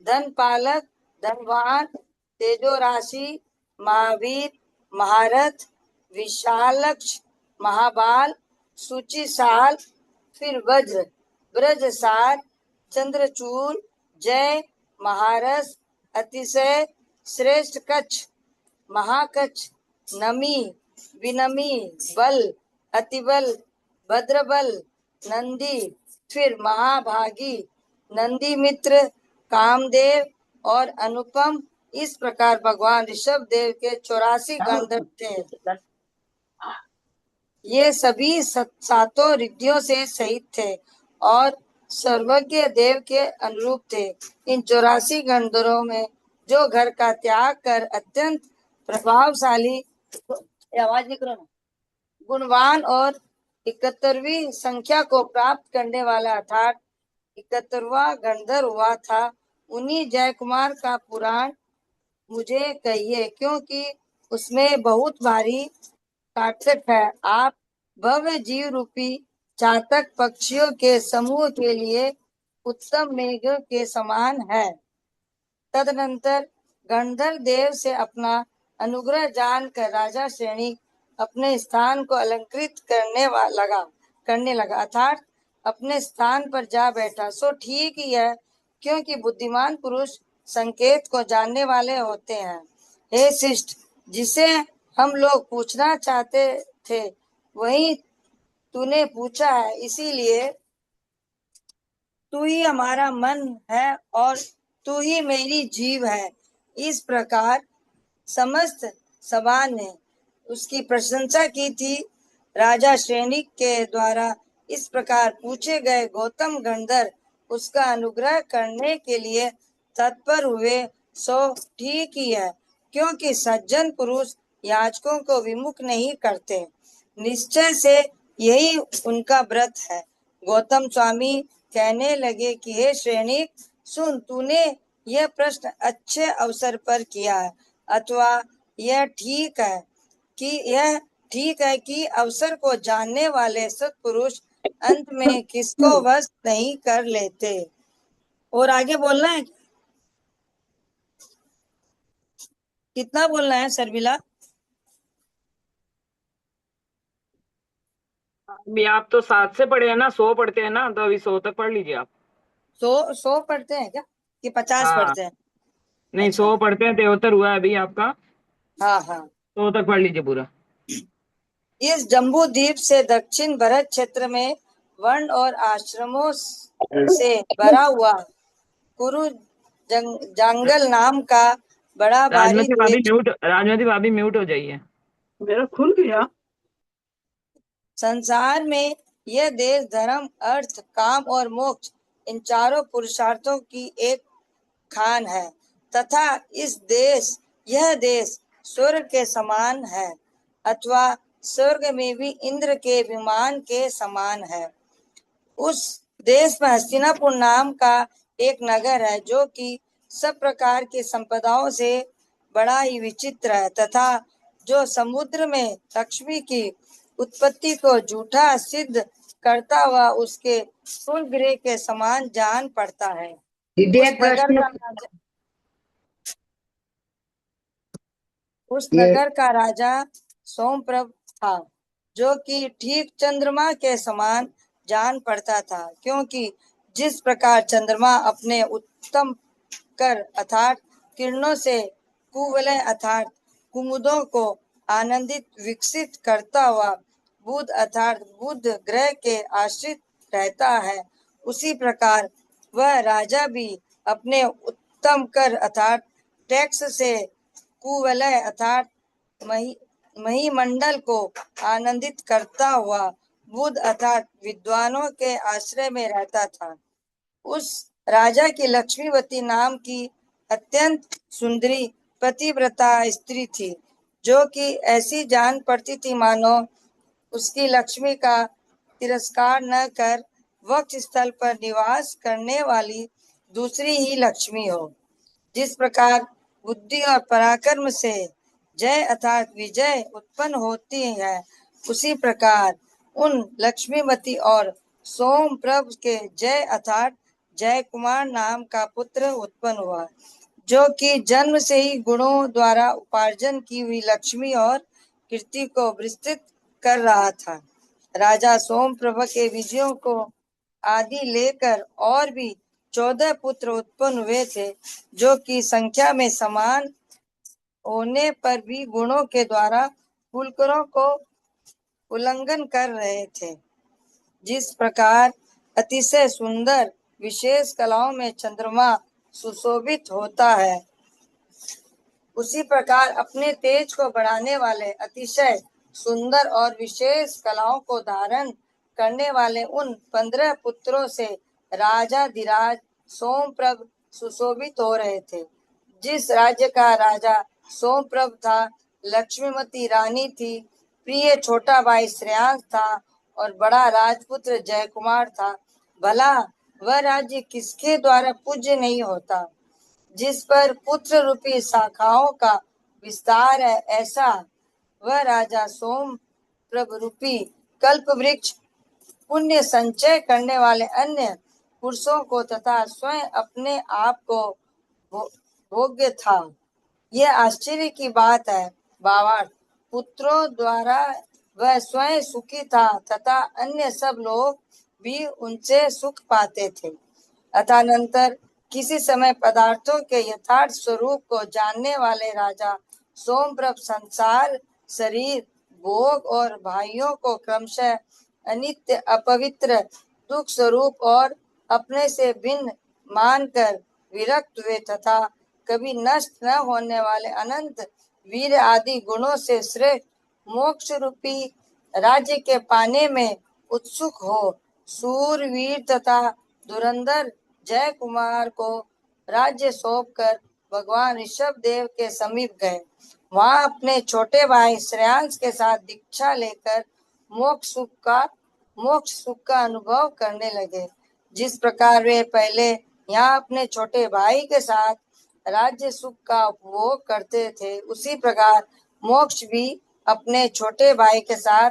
धनपालक धनवान तेजो राशि महावीर महारथ विशालक्ष महाबाल सूचिसाल, फिर वज्र ब्रजसार चंद्रचूर जय महारस अतिशय श्रेष्ठ कच्छ महाकच्छ नमी विनमी बल अतिबल भद्रबल नंदी, फिर महाभागी नंदी मित्र कामदेव और अनुपम। इस प्रकार भगवान ऋषभ देव के 84 गंधर्व थे। ये सभी सातों रिद्धियों से सहित थे और सर्वज्ञ देव के अनुरूप थे। इन 84 गंधर्वों में जो घर का त्याग कर अत्यंत प्रभावशाली आवाज निकलो ना गुणवान और 71वीं संख्या को प्राप्त करने वाला अर्थात 71वां गंधर्व हुआ था, उन्हीं जय कुमार का पुराण मुझे कहिए, क्योंकि उसमें बहुत भारी सार्थक है। आप भव्य जीव रूपी चातक पक्षियों के समूह के लिए उत्तम मेघ के समान है। तदनंतर गंधर्व देव से अपना अनुग्रह जानकर राजा श्रेणी अपने स्थान को अलंकृत करने लगा अर्थात अपने स्थान पर जा बैठा। सो ठीक ही है, क्योंकि बुद्धिमान पुरुष संकेत को जानने वाले होते हैं। हे शिष्ट, जिसे हम लोग पूछना चाहते थे वही तूने पूछा है, इसीलिए तू ही हमारा मन है और तू ही मेरी जीव है। इस प्रकार समस्त सभा ने उसकी प्रशंसा की थी। राजा श्रेणी के द्वारा इस प्रकार पूछे गए गौतम गंधर्व उसका अनुग्रह करने के लिए तत्पर हुए। सो ठीक ही है, क्योंकि सज्जन पुरुष याचकों को विमुख नहीं करते। निश्चय से यही उनका व्रत है। गौतम स्वामी कहने लगे कि हे श्रेणी, सुन, तूने यह प्रश्न अच्छे अवसर पर किया है, अथवा यह ठीक है कि यह ठीक है कि अवसर को जानने वाले सत्पुरुष अंत में किसको वश नहीं कर लेते। और आगे बोलना है, कितना बोलना है शर्मिला? अभी आप तो 7 से पढ़े हैं ना, 100 पढ़ते हैं ना, तो अभी 100 तक पढ़ लीजिए आप। 100 पढ़ते हैं क्या कि 50 हाँ पढ़ते हैं? नहीं, अच्छा, 100 पढ़ते हैं, 73 हुआ है अभी आपका, हाँ हाँ। 100 तक पढ़ लीजिए पूरा। इस जम्बू द्वीप से दक्षिण भरत क्षेत्र में वर्ण और आश्रमों से भरा हुआ कुरु जंगल नाम का बड़ा भारी देश राजमती भाभी म्यूट हो जाइए। मेरा खुल गया। संसार में यह देश धर्म, अर्थ, काम और मोक्ष इन चारों पुरुषार्थों की एक खान है तथा यह देश स्वर्ग के समान है अथवा स्वर्ग में भी इंद्र के विमान के समान है। उस देश में हस्तिनापुर नाम का एक नगर है जो कि सब प्रकार की संपदाओं से बड़ा ही विचित्र है तथा जो समुद्र में लक्ष्मी की उत्पत्ति को झूठा सिद्ध करता हुआ उसके सूर्य के समान जान पड़ता है। उस नगर का राजा सोमप्रभ था जो कि ठीक चंद्रमा के समान जान पड़ता था, क्योंकि जिस प्रकार चंद्रमा अपने उत्तम कर अर्थात किरणों से कुवलय अर्थात कुमुदों को आनंदित विकसित करता हुआ बुध अर्थात बुध ग्रह के आश्रित रहता है, उसी प्रकार वह राजा भी अपने उत्तम कर अर्थात टैक्स से कुवलय अर्थात महीमंडल को आनंदित करता हुआ बुध अर्थात विद्वानों के आश्रय में रहता था। उस राजा की लक्ष्मीवती नाम की अत्यंत सुंदरी पतिव्रता स्त्री थी जो कि ऐसी जान पड़ती थी मानो उसकी लक्ष्मी का तिरस्कार न कर वक्ष स्थल पर निवास करने वाली दूसरी ही लक्ष्मी हो। जिस प्रकार बुद्धि और पराक्रम से जय अर्थात विजय उत्पन्न होती है, उसी प्रकार उन लक्ष्मीवती और सोमप्रभ के जय अर्थात जय कुमार नाम का पुत्र उत्पन्न हुआ जो कि जन्म से ही गुणों द्वारा उपार्जन की हुई लक्ष्मी और कीर्ति को विस्तृत कर रहा था। राजा सोमप्रभ के विजयों को आदि लेकर और भी 14 पुत्र उत्पन्न हुए थे जो कि संख्या में समान होने पर भी गुणों के द्वारा कुलकरों को उल्लंघन कर रहे थे। जिस प्रकार अतिशय सुंदर विशेष कलाओं में चंद्रमा सुशोभित होता है, उसी प्रकार अपने तेज को बढ़ाने वाले अतिशय सुंदर और विशेष कलाओं को धारण करने वाले उन 15 पुत्रों से राजा धीराज सोमप्रभ सुशोभित हो रहे थे। जिस राज्य का राजा सोमप्रभ था, लक्ष्मीवती रानी थी, प्रिय छोटा भाई श्रेयांश था और बड़ा राजपुत्र जय कुमार था। भला वह राज्य किसके द्वारा पूज्य नहीं होता, जिस पर पुत्र रूपी शाखाओं का विस्तार है। ऐसा वह राजा सोमप्रभ रूपी कल्प वृक्ष पुण्य संचय करने वाले अन्य पुरुषों को तथा स्वयं अपने आप को भोग्य था। यह आश्चर्य की बात है। भावार्थ, पुत्रों द्वारा वह स्वयं सुखी था तथा अन्य सब लोग भी उनसे सुख पाते थे। अतःनंतर किसी समय पदार्थों के यथार्थ स्वरूप को जानने वाले राजा सोमप्रभ संसार, शरीर, भोग और भाइयों को क्रमशः अनित्य, अपवित्र, दुख स्वरूप और अपने से भिन्न मानकर विरक्त हुए तथा कभी नष्ट न होने वाले अनंत वीर आदि गुणों से श्रेष्ठ मोक्ष रूपी राज्य के पाने में उत्सुक हो सूरवीर तथा धुरंधर जय कुमार को राज्य सौंपकर भगवान ऋषभ देव के समीप गए। वहां अपने छोटे भाई श्रेयांश के साथ दीक्षा लेकर मोक्ष सुख का अनुभव करने लगे। जिस प्रकार वे पहले यहाँ अपने छोटे भाई के साथ राज्य सुख का उपभोग करते थे, उसी प्रकार मोक्ष भी अपने छोटे भाई के साथ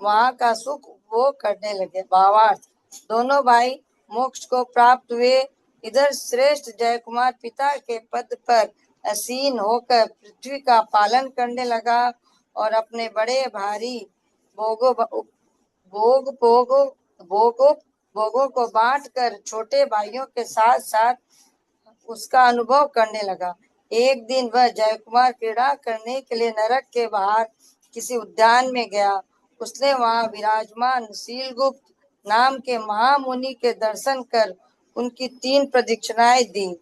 वहां का सुख उपभोग करने लगे। भावार्थ, दोनों भाई मोक्ष को प्राप्त हुए। इधर श्रेष्ठ जयकुमार पिता के पद पर आसीन होकर पृथ्वी का पालन करने लगा और अपने बड़े भारी भोगों भोग भोगों भोगों भोगों को बांटकर छोटे भाइयों के साथ साथ उसका अनुभव करने लगा। एक दिन वह जयकुमार क्रीड़ा करने के लिए नरक के बाहर किसी उद्यान में गया। उसने वहां विराजमान शीलगुप्त नाम के महामुनि के दर्शन कर उनकी 3 प्रदक्षिणाएं दी,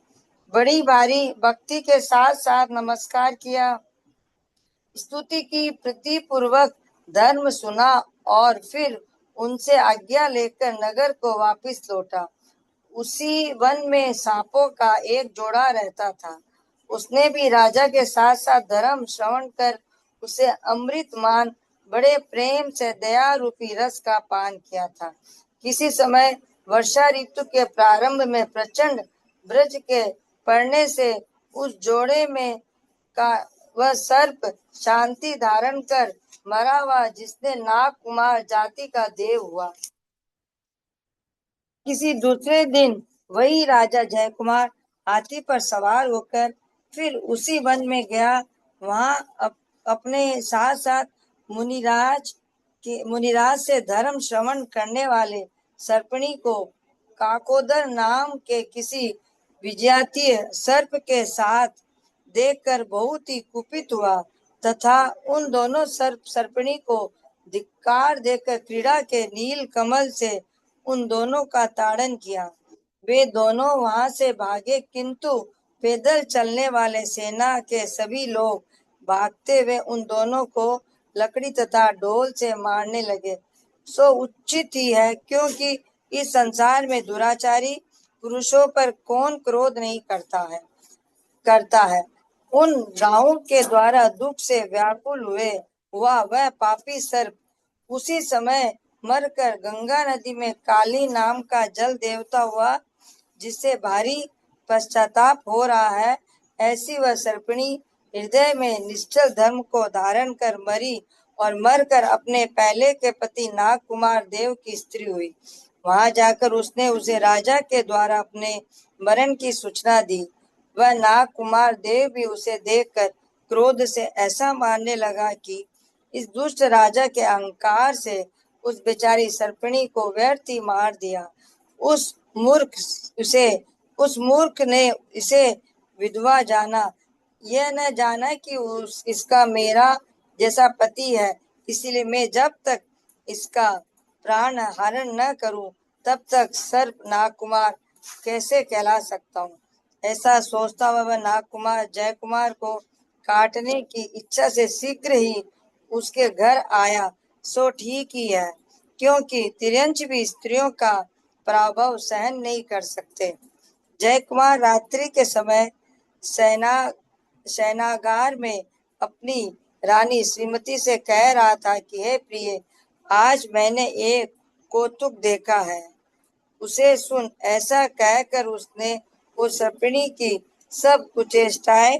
बड़ी भारी भक्ति के साथ साथ नमस्कार किया, स्तुति की, प्रीति पूर्वक धर्म सुना और फिर उनसे आज्ञा लेकर नगर को वापस लौटा। उसी वन में सांपों का एक जोड़ा रहता था। उसने भी राजा के साथ साथ धर्म श्रवण कर उसे अमृत मान बड़े प्रेम से दया रूपी रस का पान किया था। किसी समय वर्षा ऋतु के प्रारंभ में प्रचंड ब्रज के पड़ने से उस जोड़े में का वह सर्प शांति धारण कर मरा हुआ, जिसने नाग कुमार जाति का देव हुआ। किसी दूसरे दिन वही राजा जयकुमार हाथी पर सवार होकर फिर उसी वन में गया। वहां अपने साथ साथ मुनिराज से धर्म श्रवण करने वाले सर्पणी को काकोदर नाम के किसी विजातीय सर्प के साथ देखकर बहुत ही कुपित हुआ तथा उन दोनों सर्पणी को धिक्कार देकर क्रीड़ा के नील कमल से उन दोनों का ताड़न किया। वे दोनों वहां से भागे, किंतु पैदल चलने वाले सेना के सभी लोग भागते हुए उन दोनों को लकड़ी तथा ढोल से मारने लगे। सो उचित ही है, क्योंकि इस संसार में दुराचारी पुरुषों पर कौन क्रोध नहीं करता है। उन गांवों के द्वारा दुख से व्याकुल हुआ वह पापी सर्प उसी समय मरकर गंगा नदी में काली नाम का जल देवता हुआ, जिससे भारी पश्चाताप हो रहा है। ऐसी वह सर्पिणी हृदय में निश्चल धर्म को धारण कर मरी और मरकर अपने पहले के पति नाग कुमार देव की स्त्री हुई। वहां जाकर उसने उसे राजा के द्वारा अपने मरण की सूचना दी। वह नाग कुमार देव भी उसे देखकर क्रोध से ऐसा मारने लगा कि इस दुष्ट राजा के अहंकार से उस बेचारी सर्पिणी को व्यर्थ ही मार दिया। उस मूर्ख ने इसे विधवा जाना, यह न जाना कि इसका मेरा जैसा पति है, इसलिए मैं जब तक इसका प्राण हरण न करूं तब तक सर्प नागकुमार कैसे कहला सकता हूँ। ऐसा सोचता हुआ वह नागकुमार जयकुमार को काटने की इच्छा से शीघ्र ही उसके घर आया। सो ठीक ही है, क्योंकि तिर्यंच भी स्त्रियों का प्रभाव सहन नहीं कर सकते। जयकुमार रात्रि के समय शयनागार में अपनी रानी श्रीमती से कह रहा था कि हे प्रिय, आज मैंने एक कौतुक देखा है, उसे सुन। ऐसा कहकर उसने उस सर्पिणी की सब कुचेष्टाएं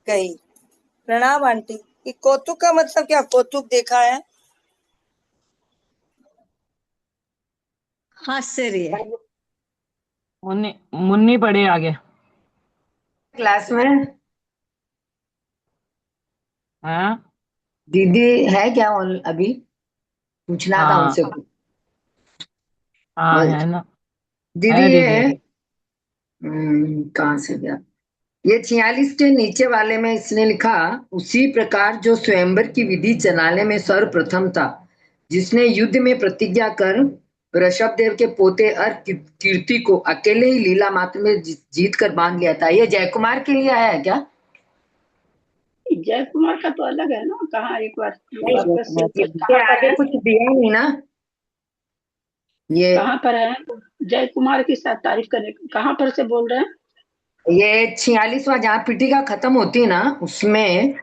कही। प्रणाम आंटी। ये कौतुक का मतलब क्या? कौतुक देखा है? आश्चर्य। मुन्नी पढ़े आगे क्लास में हाँ दीदी है क्या अभी? पूछना था हाँ उनसे कुछ। हाँ है ना, दीदी है ये दीदी। कहाँ से गया? ये 46 के नीचे वाले में इसने लिखा, उसी प्रकार जो स्वयंवर की विधि चलाने में सर्वप्रथम था, जिसने युद्ध में प्रतिज्ञा कर ऋषभदेव के पोते अर्क कीर्ति को अकेले ही लीला मात्र में जीत कर बांध लिया था। ये जयकुमार के लिए आया है क्या? जयकुमार का तो अलग है ना। कहाँ एक बार वापस से ये कहाँ पर आगे है? कुछ दिया नहीं ना ये। कहाँ पर है जयकुमार की साथ तारीफ करने? कहाँ पर से बोल रहे हैं? ये 46वां जहाँ पीठिका खत्म होती है ना, उसमें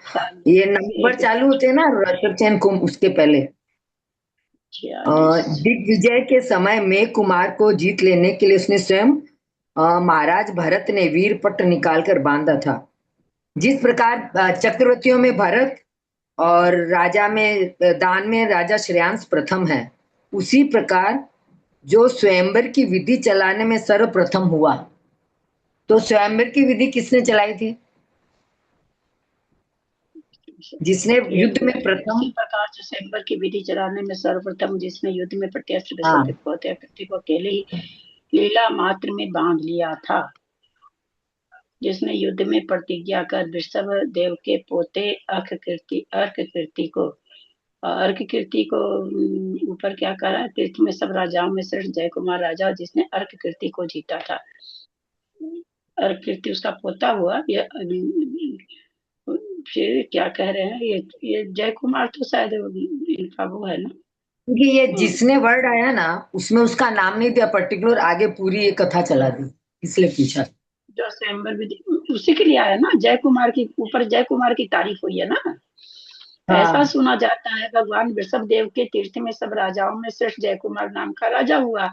ये नंबर चालू होते हैं ना, ऋषभ चैन को उसके पहले 46। दिग्विजय के समय में कुमार को जीत लेने के लिए उसने स्वयं महाराज भरत ने वीर पट्ट निकालकर बांधा था। जिस प्रकार चक्रवर्तियों में भरत और राजा में दान में राजा श्रेयांश प्रथम है। उसी प्रकार जो स्वयंवर की विधि चलाने में सर्वप्रथम हुआ, तो स्वयंवर की विधि किसने चलाई थी? जिसने युद्ध में प्रथम। इसी प्रकार जो स्वयंवर की विधि चलाने में सर्वप्रथम जिसने युद्ध में प्रत्यक्ष हाँ। कृति को अकेले ही लीला मात्र में बांध लिया था, जिसने युद्ध में प्रतिज्ञा कर वृषभ देव के पोते अर्क कीर्ति को ऊपर क्या करा, तीर्थ में सब राजाओं में श्रेष्ठ जय कुमार राजा जिसने अर्क कीर्ति को जीता था। अर्क कीर्ति उसका पोता हुआ। ये फिर क्या कह रहे हैं, ये जय कुमार तो शायद इनका वो है ना, क्योंकि ये जिसने वर्ड आया ना उसमें उसका नाम नहीं दिया पर्टिकुलर, आगे पूरी ये कथा चला दी, इसलिए पूछा। जो स्वयंवर विधि उसी के लिए आया ना, जय कुमार की ऊपर जय कुमार की तारीफ हुई है ना। हाँ। ऐसा सुना जाता है भगवान वृषभ देव के तीर्थ में सब राजाओं में श्रेष्ठ जय कुमार नाम का राजा हुआ।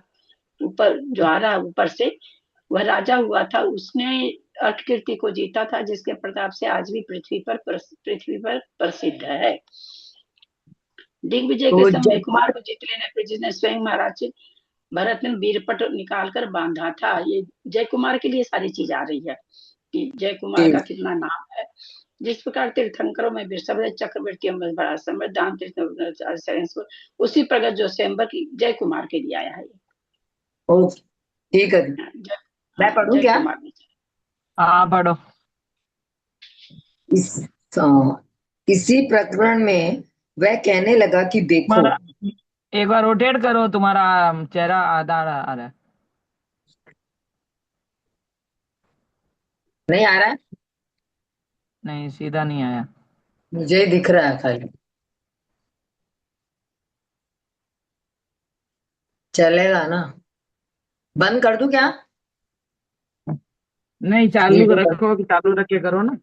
ऊपर जो आ रहा ऊपर से वह राजा हुआ था, उसने अर्क कीर्ति को जीता था, जिसके प्रताप से आज भी पृथ्वी पर प्रसिद्ध है। दिग्विजय के समय कुमार को जीत लेने पर जिसने स्वयं महाराज भरत ने वीरपट निकालकर बांधा था। ये जय कुमार के लिए सारी चीज आ रही है कि जय कुमार का कितना नाम है। जिस प्रकार तीर्थंकरों में वृषभ चक्रवर्तियों में बड़ा समृद्ध दान तीर्थ, उसी प्रकार जो स्वयंवर की जय कुमार के लिए आया है। ठीक है, मैं पढ़ूं क्या? हाँ पढ़ो। इसी प्रकरण में वह कहने लगा कि देखो, एक बार रोटेट करो, तुम्हारा चेहरा आधा आ रहा है। नहीं आ रहा है? नहीं सीधा नहीं आया, मुझे ही दिख रहा है खाली। चलेगा ना? बंद कर दूं क्या? नहीं चालू रखो, चालू रख के करो ना।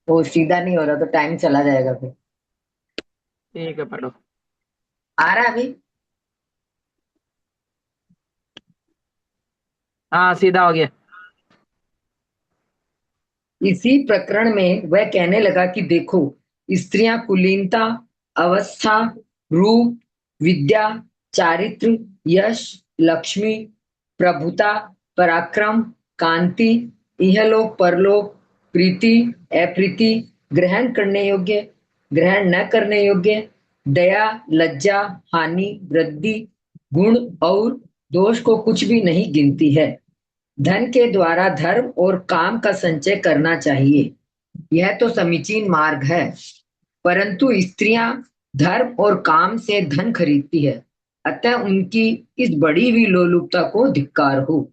वो सीधा नहीं हो रहा तो टाइम चला जाएगा फिर। ठीक है पढ़ो। आ रहा है अभी? हाँ सीधा हो गया। इसी प्रकरण में वह कहने लगा कि देखो, स्त्रियां कुलीनता, अवस्था, रूप, विद्या, चारित्र, यश, लक्ष्मी, प्रभुता, पराक्रम, कांति, इहलोक परलोक, प्रीति, अप्रीति, ग्रहण करने योग्य, ग्रहण न करने योग्य, दया, लज्जा, हानि, वृद्धि, गुण और दोष को कुछ भी नहीं गिनती है। धन के द्वारा धर्म और काम का संचय करना चाहिए, यह तो समीचीन मार्ग है, परंतु स्त्रियां धर्म और काम से धन खरीदती है, अतः उनकी इस बढ़ी हुई लोलुपता को धिक्कार हो।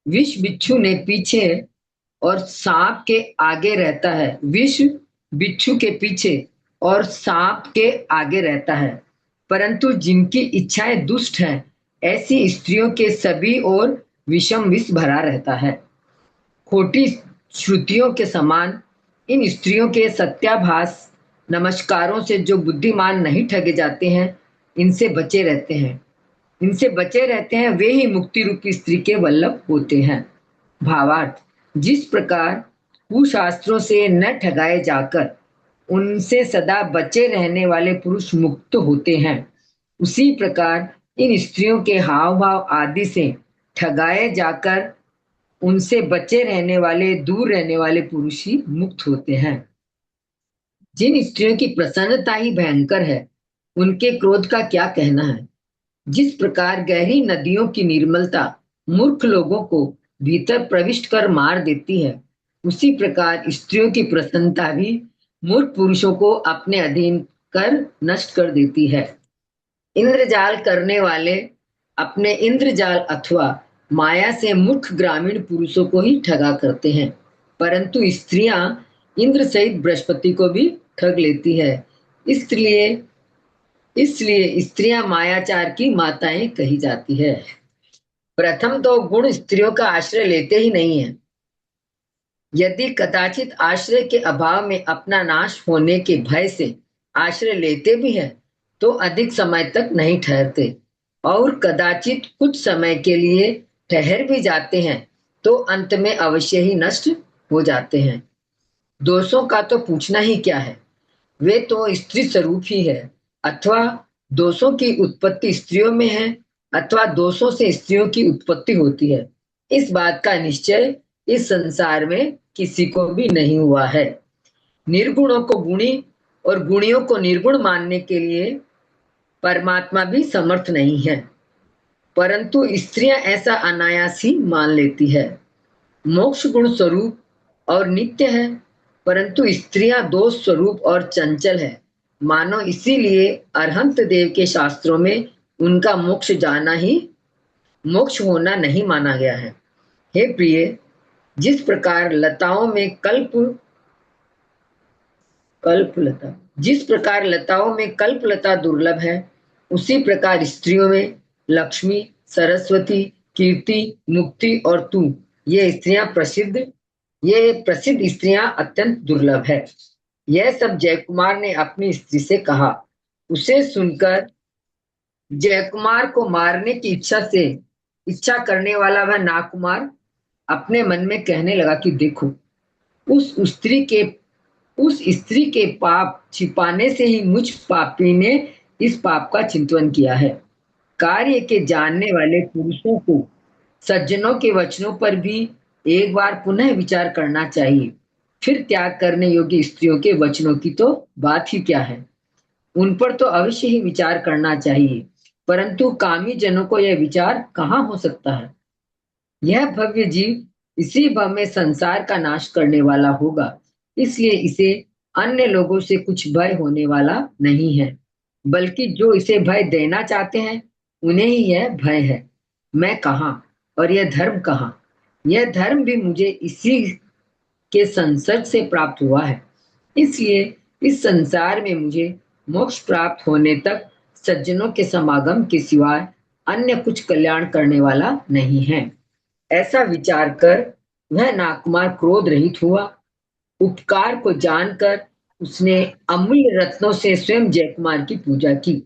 विष बिच्छू ने पीछे और सांप के आगे रहता है, विष बिच्छू के पीछे और सांप के आगे रहता है, परंतु जिनकी इच्छाएं दुष्ट हैं ऐसी स्त्रियों के सभी और विषम विष भरा रहता है। खोटी श्रुतियों के समान इन स्त्रियों के सत्याभास नमस्कारों से जो बुद्धिमान नहीं ठगे जाते हैं, इनसे बचे रहते हैं। इनसे बचे रहते हैं वे ही मुक्ति रूपी स्त्री के वल्लभ होते हैं। भावार्थ, जिस प्रकार कुशास्त्रों से न ठगाए जाकर उनसे सदा बचे रहने वाले पुरुष मुक्त होते हैं, उसी प्रकार इन स्त्रियों के हाव भाव आदि से ठगाए जाकर उनसे बचे रहने वाले, दूर रहने वाले पुरुष ही मुक्त होते हैं। जिन स्त्रियों की प्रसन्नता ही भयंकर है, उनके क्रोध का क्या कहना है। जिस प्रकार गहरी नदियों की निर्मलता मूर्ख लोगों को भीतर प्रविष्ट कर मार देती है, उसी प्रकार स्त्रियों की प्रसन्नता भी मूर्ख पुरुषों को अपने अधीन कर नष्ट कर देती है। इंद्रजाल करने वाले अपने इंद्रजाल अथवा माया से मूर्ख ग्रामीण पुरुषों को ही ठगा करते हैं, परंतु स्त्रियां इंद्र सहित बृहस्पति को भी ठग लेती है। इसलिए स्त्रियां मायाचार की माताएं कही जाती है। प्रथम तो गुण स्त्रियों का आश्रय लेते ही नहीं है। यदि कदाचित आश्रय के अभाव में अपना नाश होने के भय से आश्रय लेते भी हैं, तो अधिक समय तक नहीं ठहरते, और कदाचित कुछ समय के लिए ठहर भी जाते हैं तो अंत में अवश्य ही नष्ट हो जाते हैं। दोषों का तो पूछना ही क्या है। वे तो स्त्री स्वरूप ही है, अथवा दोषों की उत्पत्ति स्त्रियों में है, अथवा दोषों से स्त्रियों की उत्पत्ति होती है। इस बात का निश्चय इस संसार में किसी को भी नहीं हुआ है। निर्गुणों को गुणी और गुणियों को निर्गुण मानने के लिए परमात्मा भी समर्थ नहीं है, परंतु स्त्रियां ऐसा अनायास ही मान लेती है। मोक्ष गुण स्वरूप और नित्य है, परंतु स्त्रियां दोष स्वरूप और चंचल है। मानो इसीलिए अरहंत देव के शास्त्रों में उनका मोक्ष होना नहीं माना गया है। हे प्रिय, जिस प्रकार लताओं में कल्पलता दुर्लभ है, उसी प्रकार स्त्रियों में लक्ष्मी, सरस्वती, कीर्ति, मुक्ति और तू ये प्रसिद्ध स्त्रियां अत्यंत दुर्लभ है। यह सब जयकुमार ने अपनी स्त्री से कहा। उसे सुनकर जयकुमार को मारने की इच्छा करने वाला वह नागकुमार अपने मन में कहने लगा कि देखो, उस स्त्री के पाप छिपाने से ही मुझ पापी ने इस पाप का चिंतन किया है। कार्य के जानने वाले पुरुषों को सज्जनों के वचनों पर भी एक बार पुनः विचार करना चाहिए। फिर त्याग करने योग्य स्त्रियों के वचनों की तो बात ही क्या है, उन पर तो अवश्य ही विचार करना चाहिए, परंतु कामी जनों को यह विचार कहाँ हो सकता है। यह भव्य जीव इसी भव में संसार का नाश करने वाला होगा, इसलिए इसे अन्य लोगों से कुछ भय होने वाला नहीं है, बल्कि जो इसे भय देना चाहते हैं उन्हें ही यह भय है। मैं कहाँ और यह धर्म कहाँ? यह धर्म भी मुझे इसी के संसर्ग से प्राप्त हुआ है, इसलिए इस संसार में मुझे मोक्ष प्राप्त होने तक सज्जनों के समागम के सिवाय अन्य कुछ कल्याण करने वाला नहीं है। ऐसा विचार कर वह नागकुमार क्रोध रहित हुआ। उपकार को जानकर उसने अमूल्य रत्नों से स्वयं जयकुमार की पूजा की।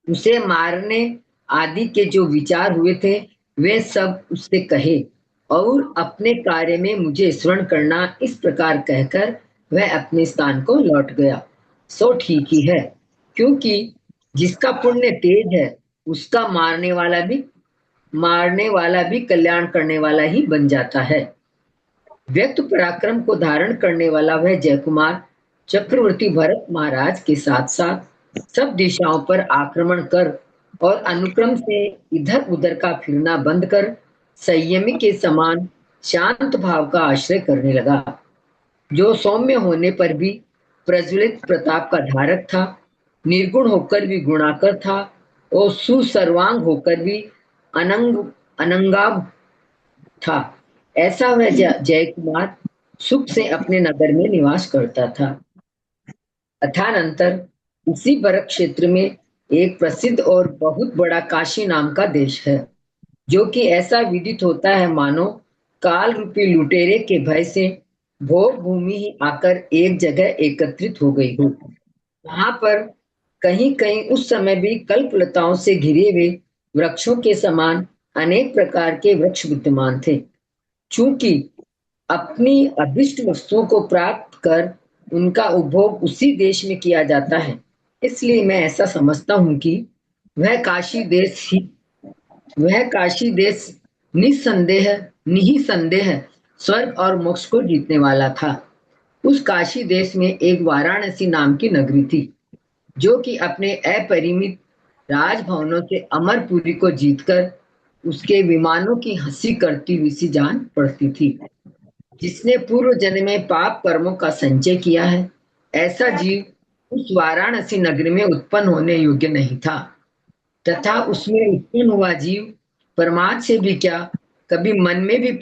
उसे मारने आदि के जो विचार हुए थे वे सब उससे कहे और अपने कार्य में मुझे स्मरण करना, इस प्रकार कहकर वह अपने स्थान को लौट गया। सो ठीक ही है, क्योंकि जिसका पुण्य तेज है उसका मारने वाला भी कल्याण करने वाला ही बन जाता है। व्यक्त पराक्रम को धारण करने वाला वह जयकुमार चक्रवर्ती भरत महाराज के साथ साथ सब दिशाओं पर आक्रमण कर और अनुक्रम से इधर उधर का फिरना बंद कर संयमी के समान शांत भाव का आश्रय करने लगा, जो सौम्य होने पर भी प्रज्वलित प्रताप का धारक था, निर्गुण होकर भी गुणाकर था और सुसर्वांग होकर भी अनंगाभ था। ऐसा वह जयकुमार सुख से अपने नगर में निवास करता था। अथानंतर उसी भरत क्षेत्र में एक प्रसिद्ध और बहुत बड़ा काशी नाम का देश है, जो कि ऐसा विदित होता है मानो काल रूपी लुटेरे के भय से भोग भूमि ही आकर एक जगह एकत्रित हो गई हो। वहां पर कहीं कहीं उस समय भी कल्पलताओं से घिरे हुए वृक्षों के समान अनेक प्रकार के वृक्ष विद्यमान थे। चूंकि अपनी अभिष्ट वस्तुओं को प्राप्त कर उनका उपभोग उसी देश में किया जाता है, इसलिए मैं ऐसा समझता हूं कि वह काशी देश निसंदेह स्वर्ग और मोक्ष को जीतने वाला था। उस काशी देश में एक वाराणसी नाम की नगरी थी, जो कि अपने अपरिमित राजभवनों से अमरपुरी को जीतकर उसके विमानों की हंसी करती हुई सी जान पड़ती थी। जिसने पूर्व जन्म में पाप कर्मों का संचय किया है, ऐसा जीव उस वाराणसी नगरी में उत्पन्न होने योग्य नहीं था, तथा उसमें उत्पन्न हुआ जीव परमात्मा से भी क्या कभी मन में भी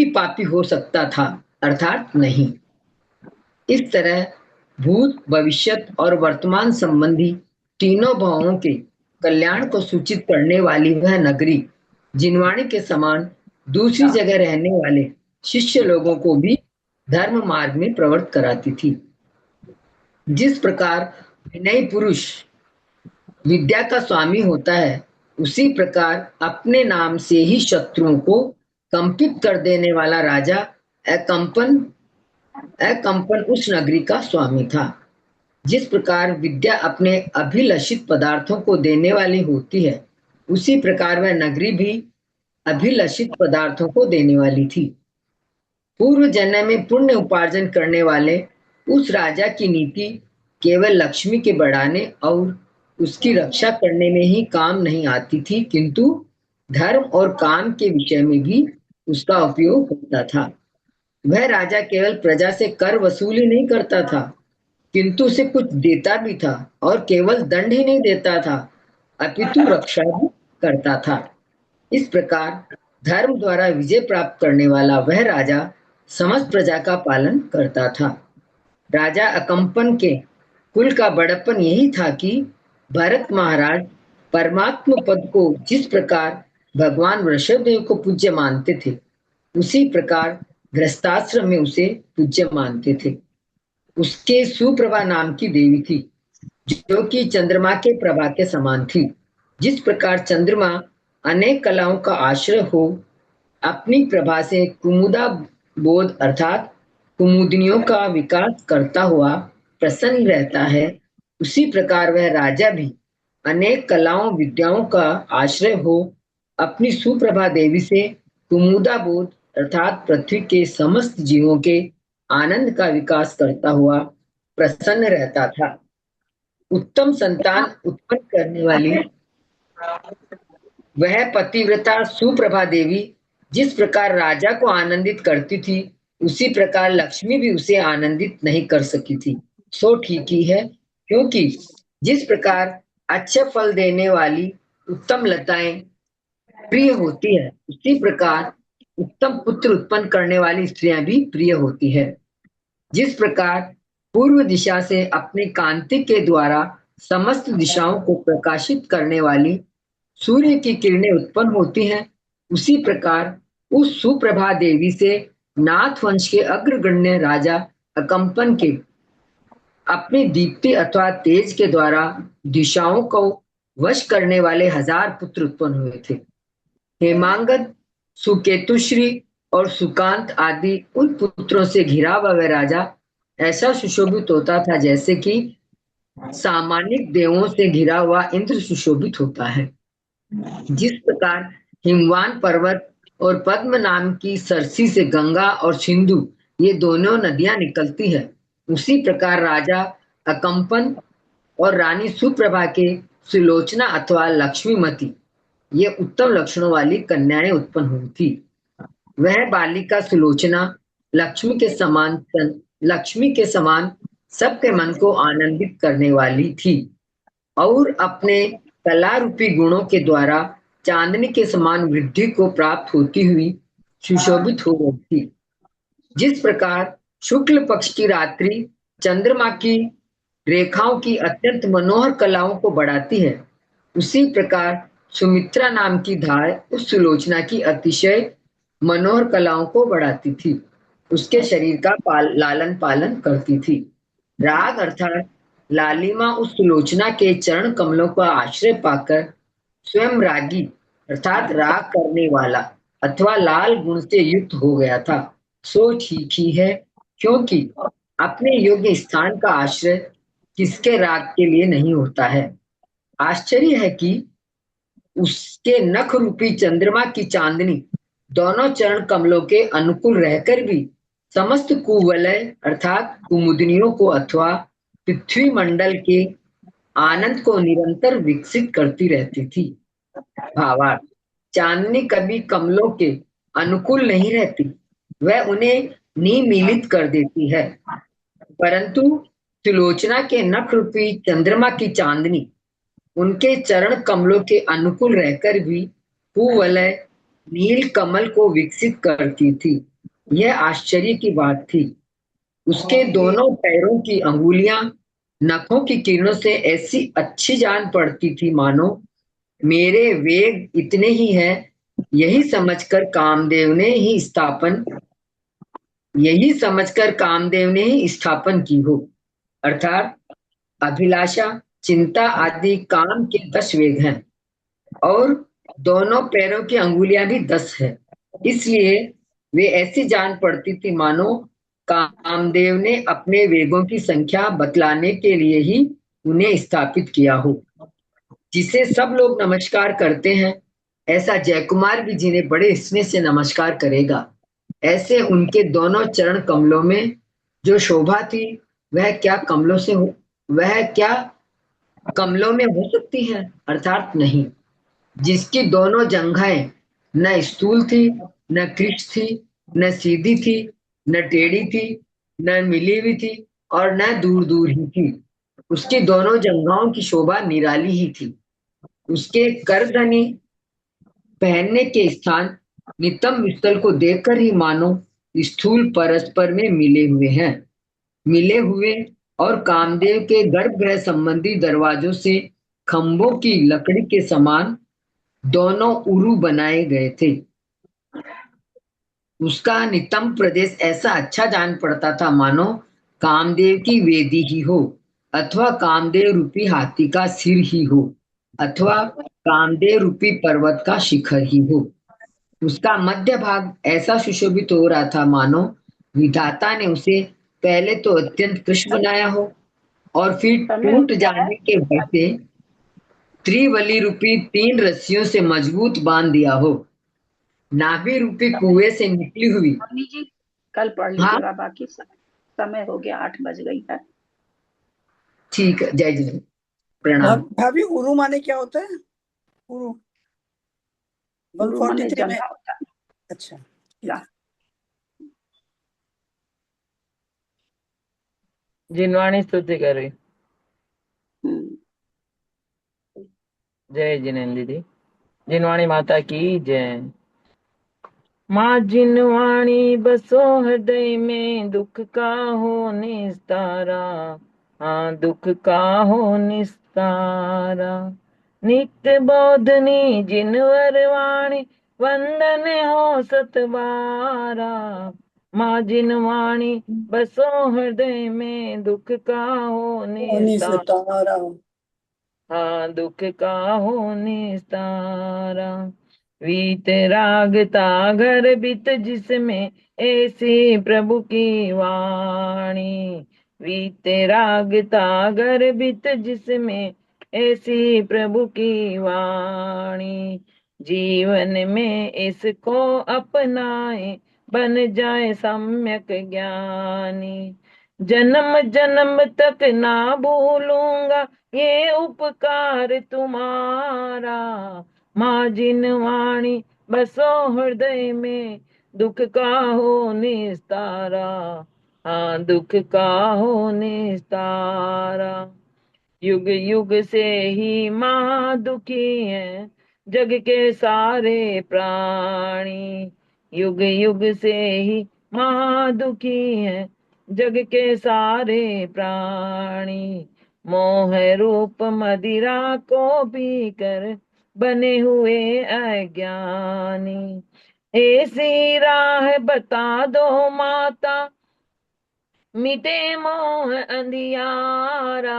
पापी हो सकता था, अर्थात नहीं। इस तरह भूत, भविष्यत और वर्तमान संबंधी तीनों भावों के कल्याण को सूचित करने वाली वह नगरी जिनवाणी के समान दूसरी जगह रहने वाले शिष्य लोगों को भी धर्म मार्ग में प्रवृत्त कराती थी। जिस प्रकार विनयी पुरुष विद्या का स्वामी होता है, उसी प्रकार अपने नाम से ही शत्रुओं को कंपित कर देने वाला राजा अकंपन अकंपन उस नगरी का स्वामी था। जिस प्रकार विद्या अपने अभिलषित पदार्थों को देने वाली होती है, उसी प्रकार वह नगरी भी अभिलषित पदार्थों को देने वाली थी। पूर्व जन्म में पुण्य उपार्जन करने वाले उस राजा की नीति केवल लक्ष्मी के बढ़ाने और उसकी रक्षा करने में ही काम नहीं आती थी, किंतु धर्म और काम के विषय में भी उसका उपयोग होता था। वह राजा केवल प्रजा से कर वसूली नहीं करता था, किंतु उसे कुछ देता भी था, और केवल दंड ही नहीं देता था, अपितु रक्षा भी करता था। इस प्रकार धर्म द्वारा विजय प्राप्त करने वाला वह राजा समस्त प्रजा का पालन करता था। राजा अकंपन के कुल का बड़प्पन यही था कि भरत महाराज परमात्म पद को जिस प्रकार भगवान वृषभदेव को पूज्य मानते थे, उसी प्रकार गृहस्थाश्रम में उसे पूज्य मानते थे। उसके सुप्रभा नाम की देवी थी, जो कि चंद्रमा के प्रभा के समान थी। जिस प्रकार चंद्रमा अनेक कलाओं का आश्रय हो अपनी प्रभा से कुमुदा बोध अर्थात कुमुदनियों का विकास करता हुआ प्रसन्न रहता है, उसी प्रकार वह राजा भी अनेक कलाओं विद्याओं का आश्रय हो अपनी सुप्रभा देवी से कुमुदा बोध अर्थात पृथ्वी के समस्त जीवों के आनंद का विकास करता हुआ प्रसन्न रहता था। उत्तम संतान उत्पन्न करने वाली वह पतिव्रता सुप्रभा देवी जिस प्रकार राजा को आनंदित करती थी, उसी प्रकार लक्ष्मी भी उसे आनंदित नहीं कर सकी थी। सो ठीक ही है, क्योंकि जिस प्रकार अच्छे फल देने वाली उत्तम लताएं प्रिय होती है, उसी प्रकार उत्तम पुत्र उत्पन्न करने वाली स्त्रियां भी प्रिय होती है। जिस प्रकार पूर्व दिशा से अपनी कांति के द्वारा समस्त दिशाओं को प्रकाशित करने वाली सूर्य की किरणें उत्पन्न होती हैं, उसी प्रकार उस सुप्रभा देवी से नाथ वंश के अग्रगण्य राजा अकंपन के अपनी दीप्ति अथवा तेज के द्वारा दिशाओं को वश करने वाले 1000 पुत्र उत्पन्न हुए थे। हेमांगद, सुकेतुश्री और सुकांत आदि उन पुत्रों से घिरा हुआ वह राजा ऐसा सुशोभित होता था जैसे कि सामान्य देवों से घिरा हुआ इंद्र सुशोभित होता है। जिस प्रकार हिमवान पर्वत और पद्म नाम की सरसी से गंगा और सिंधु ये दोनों नदियां निकलती है, उसी प्रकार राजा अकंपन और रानी सुप्रभा के सुलोचना अथवा लक्ष्मीमती ये उत्तम लक्षणों वाली कन्याएं उत्पन्न हुई थी। वह बालिका सुलोचना लक्ष्मी के समान सबके मन को आनंदित करने वाली थी और अपने कला रूपी गुणों के द्वारा चांदनी के समान वृद्धि को प्राप्त होती हुई सुशोभित हो रही थी। जिस प्रकार शुक्ल पक्ष की रात्रि चंद्रमा की रेखाओं की अत्यंत मनोहर कलाओं को बढ़ाती है, उसी प्रकार सुमित्रा नाम की धाय उस सुलोचना की अतिशय मनोहर कलाओं को बढ़ाती थी, उसके शरीर का लालन पालन करती थी। राग अर्थात लालिमा उस सुलोचना के चरण कमलों का आश्रय पाकर स्वयं रागी अर्थात राग करने वाला अथवा लाल गुण से युक्त हो गया था। सो ठीक ही है, क्योंकि अपने योग्य स्थान का आश्रय किसके राग के लिए नहीं होता है। आश्चर्य है कि उसके नख रूपी चंद्रमा की चांदनी दोनों चरण कमलों के अनुकूल रहकर भी समस्त कुवलय अर्थात कुमुदनियों को अथवा पृथ्वी मंडल के आनंद को निरंतर विकसित करती रहती थी। भावार्थ, चांदनी कभी कमलों के अनुकूल नहीं रहती, वह उन्हें निमीलित कर देती है, परंतु सुलोचना के नख रूपी चंद्रमा की चांदनी उनके चरण कमलों के अनुकूल रहकर भी कुवलय नील कमल को विकसित करती थी। यह आश्चर्य की बात थी। उसके दोनों पैरों की अंगुलियां नखों की किरणों से ऐसी अच्छी जान पड़ती थी मानो मेरे वेग इतने ही हैं, यही समझकर कामदेव ने ही स्थापन की हो। अर्थात अभिलाषा, चिंता आदि काम के 10 वेग हैं और दोनों पैरों की अंगुलियां भी 10 है, इसलिए वे ऐसी जान पड़ती थी मानो कामदेव ने अपने वेगों की संख्या बतलाने के लिए ही उन्हें स्थापित किया हो, जिसे सब लोग नमस्कार करते हैं। ऐसा जयकुमार भी जिन्हें बड़े स्नेह से नमस्कार करेगा। ऐसे उनके दोनों चरण कमलों में जो शोभा थी, वह क्या कमलों में हो सकती है? अर्थात नहीं। जिसकी दोनों जंघाएं न स्थूल थी, न कृष्ण थी, न सीधी थी, न टेढ़ी थी, न मिली हुई थी, और न दूर दूर ही थी। उसकी दोनों जंघाओं की शोभा निराली ही थी। उसके करधनी पहनने के स्थान नितंब स्थल को देखकर ही मानो स्थूल परस्पर में मिले हुए और कामदेव के गर्भगृह संबंधी दरवाजों से खंभों की लकड़ी के समान दोनों उरु बनाए गए थे। उसका नितंब प्रदेश ऐसा अच्छा जान पड़ता था मानो कामदेव की वेदी ही हो, अथवा कामदेव रूपी हाथी का सिर ही हो, अथवा कामदेव रूपी पर्वत का शिखर ही हो। उसका मध्य भाग ऐसा सुशोभित हो रहा था मानो विधाता ने उसे पहले तो अत्यंत कृष्ण बनाया हो और फिर समय हो टूट गया है। जाने के भय से त्रिवली रूपी 3 रस्सियों से मजबूत बांध दिया हो। नाभि रूपी कुएं से निकली हुई। मम्मी जी कल पढ़ हाँ लीजिएगा, बाकी समय हो गया, 8 बज गई है। ठीक है, जय जय, प्रणाम। भाभी उरु माने क्या होता है? उरु गुरु माने 143 में। जंगा होता है। अच्छा, या जिनवाणी स्तुति कर रही। हम्म, जय जिनेन्द्र दीदी, जिनवाणी माता की जय। माँ जिनवाणी बसो हृदय में, दुख का हो निस्तारा। हाँ, दुख का हो निस्तारा। नित्य बोधनी जिनवर वाणी, वंदन हो सतबारा। माँ जिनवाणी बसो हृदय में, दुख का हो निस्तारा। सितारा। हाँ, दुख का हो निस्तारा। वीतरागता घर बित जिसमें, ऐसी प्रभु की वाणी। वीतरागता घर बित जिसमें, ऐसी प्रभु की वाणी। जीवन में इसको अपनाए, बन जाए सम्यक ज्ञानी। जन्म जन्म तक ना भूलूंगा ये उपकार तुम्हारा। माँ जिनवाणी बसो हृदय में, दुख का हो निस्तारा। हाँ, दुख का हो निस्तारा। युग युग से ही माँ दुखी है, जग के सारे प्राणी। युग युग से ही माँ दुखी है, जग के सारे प्राणी। मोह रूप मदिरा को पी कर बने हुए अज्ञानी। ऐसी राह बता दो माता, मिटे मोह अंधियारा।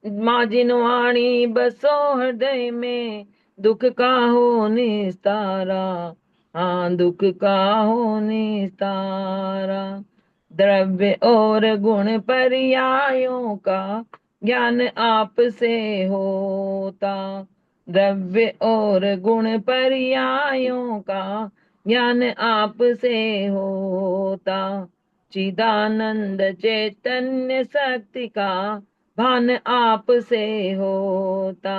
माँ जिनवाणी बसो हृदय में, दुख का हो निस्तारा। हाँ, दुख का हो निस्तारा। द्रव्य और गुण पर्यायों का ज्ञान आप से होता। द्रव्य और गुण पर्यायों का ज्ञान आप से होता। चिदानंद चैतन्य शक्ति का भान आप से होता।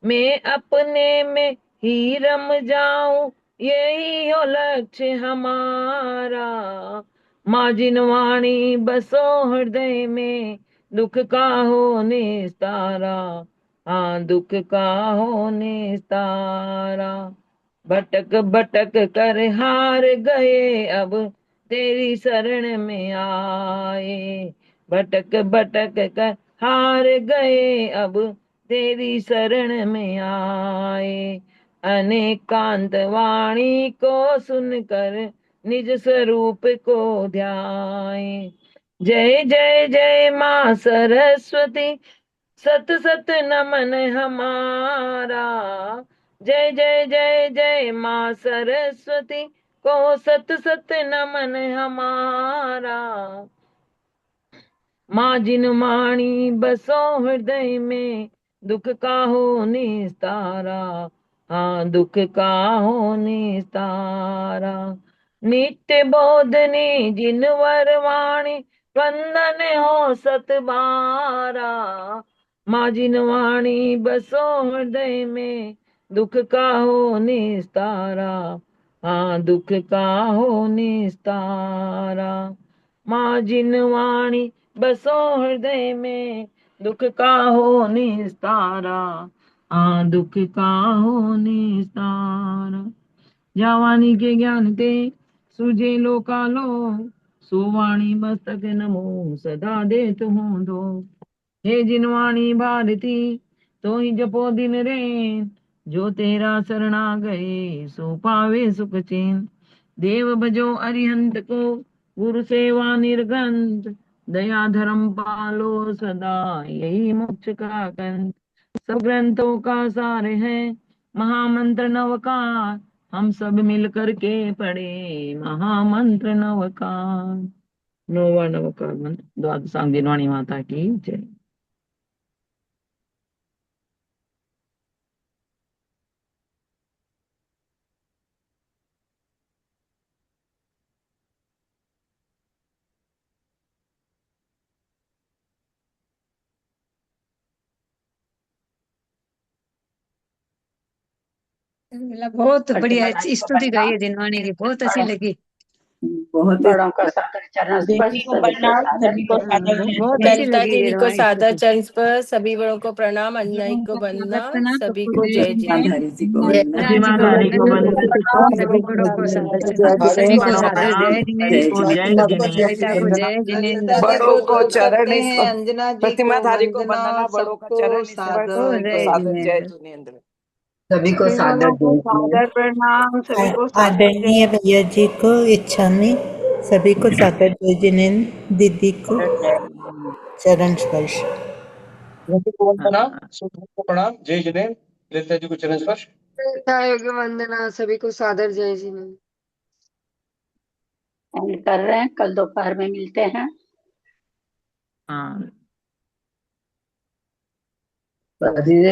मैं अपने में ही रम जाऊं, यही हो लक्ष्य हमारा। माँ जिनवाणी बसो हृदय में, दुख का हो निस्तारा। हाँ, दुख का हो निस्तारा। भटक भटक कर हार गए, अब तेरी शरण में आए। भटक भटक कर हार गए, अब तेरी शरण में आए। अनेकांत वाणी को सुनकर निज स्वरूप को ध्याए। जय जय जय माँ सरस्वती, सत सत नमन हमारा। जय जय जय जय माँ सरस्वती, को सत सत नमन हमारा। माँ जिन माणी बसो हृदय में, दुख का हो निस्तारा। हाँ दुख का हो निस्तारा। नित्य बोधनी जिन वरवाणी, वंदन हो सत बारा। माँ जिन वाणी बसो हृदय में, दुख का हो निस्तारा। हाँ दुख का हो निस्तारा। माँ जिन वाणी बसो हृदय में, दुख का हो निस्तारा। हाँ दुख का हो निस्तारा। जावानी के ज्ञान ते सुजे लोकालो, सुवाणी मस्तक नमो सदा देत हूँ दो। हे जिनवाणी भारती तो ही जपो दिन रैन, जो तेरा शरणा गए सो पावे सुख चैन। देव भजो अरिहंत को, गुरु सेवा निर्गंथ। दया धर्म पालो सदा, यही मोक्ष का कंठ। सब ग्रंथों का सार है महामंत्र नवकार, हम सब मिल करके पढ़े महामंत्र नवकार। नौवा नवकार मंत्र द्वादशांग दिनवाणी माता की जय। बहुत बढ़िया प्रतिमा रानी को स्तुति गाई है प्रणाम। दिनवाणी की, बहुत अच्छी लगी। बहुत बड़ों का सादर चरण देवी स्पर्श, को सभी को प्रणाम, सादर सभी को सादर बहुत नमस्ते। अच्छी ललिता लगी देवी को दिनवाणी सादर स्तुति। चरण पर, सभी बड़ों को प्रणाम, अंजनाई को सादर वंदना, प्रणाम सभी सबको को जय जय जय। जय। माधारी जी को जय वंदना। राम जी को प्रतिमाधारी को वंदन, वंदन, सभी बड़ों को सादर जय चरण, जय सभी को बड़ों जय को सादर प्रणाम, जय सभी जिनेन्द्र। को जय ललिता को जय जिनेन्द्र। ललिता को जिनेन्द्र। जय ललिता जिनेन्द्र। जी बड़ों को को दो चरण करते हैं, स्पर्श, अंजना जी को प्रतिमाधारी को वंदना, वंदना, बड़ों का सबको चरण स्पर्श, सबको सभी को जय सादर। सादर जय जिनेन्द्र। जिनेन्द्र। सभी को सभी सादर बड़ों को जय जिनेन्द्र। सादर प्रणाम, सभी को सादर आदरणीय भैया जी को इच्छामी, सभी को सादर जय जिनेन्द्र। दीदी को जय। चरण स्पर्श। रवि को वंदना, हाँ, सुधा को प्रणाम, जय जिनेन्द्र। ललिता जी को चरण स्पर्श। योग्य वंदना, सभी को सादर जय जिनेन्द्र। एंड कर रहे हैं, कल दोपहर में मिलते हैं। हाँ। धीरे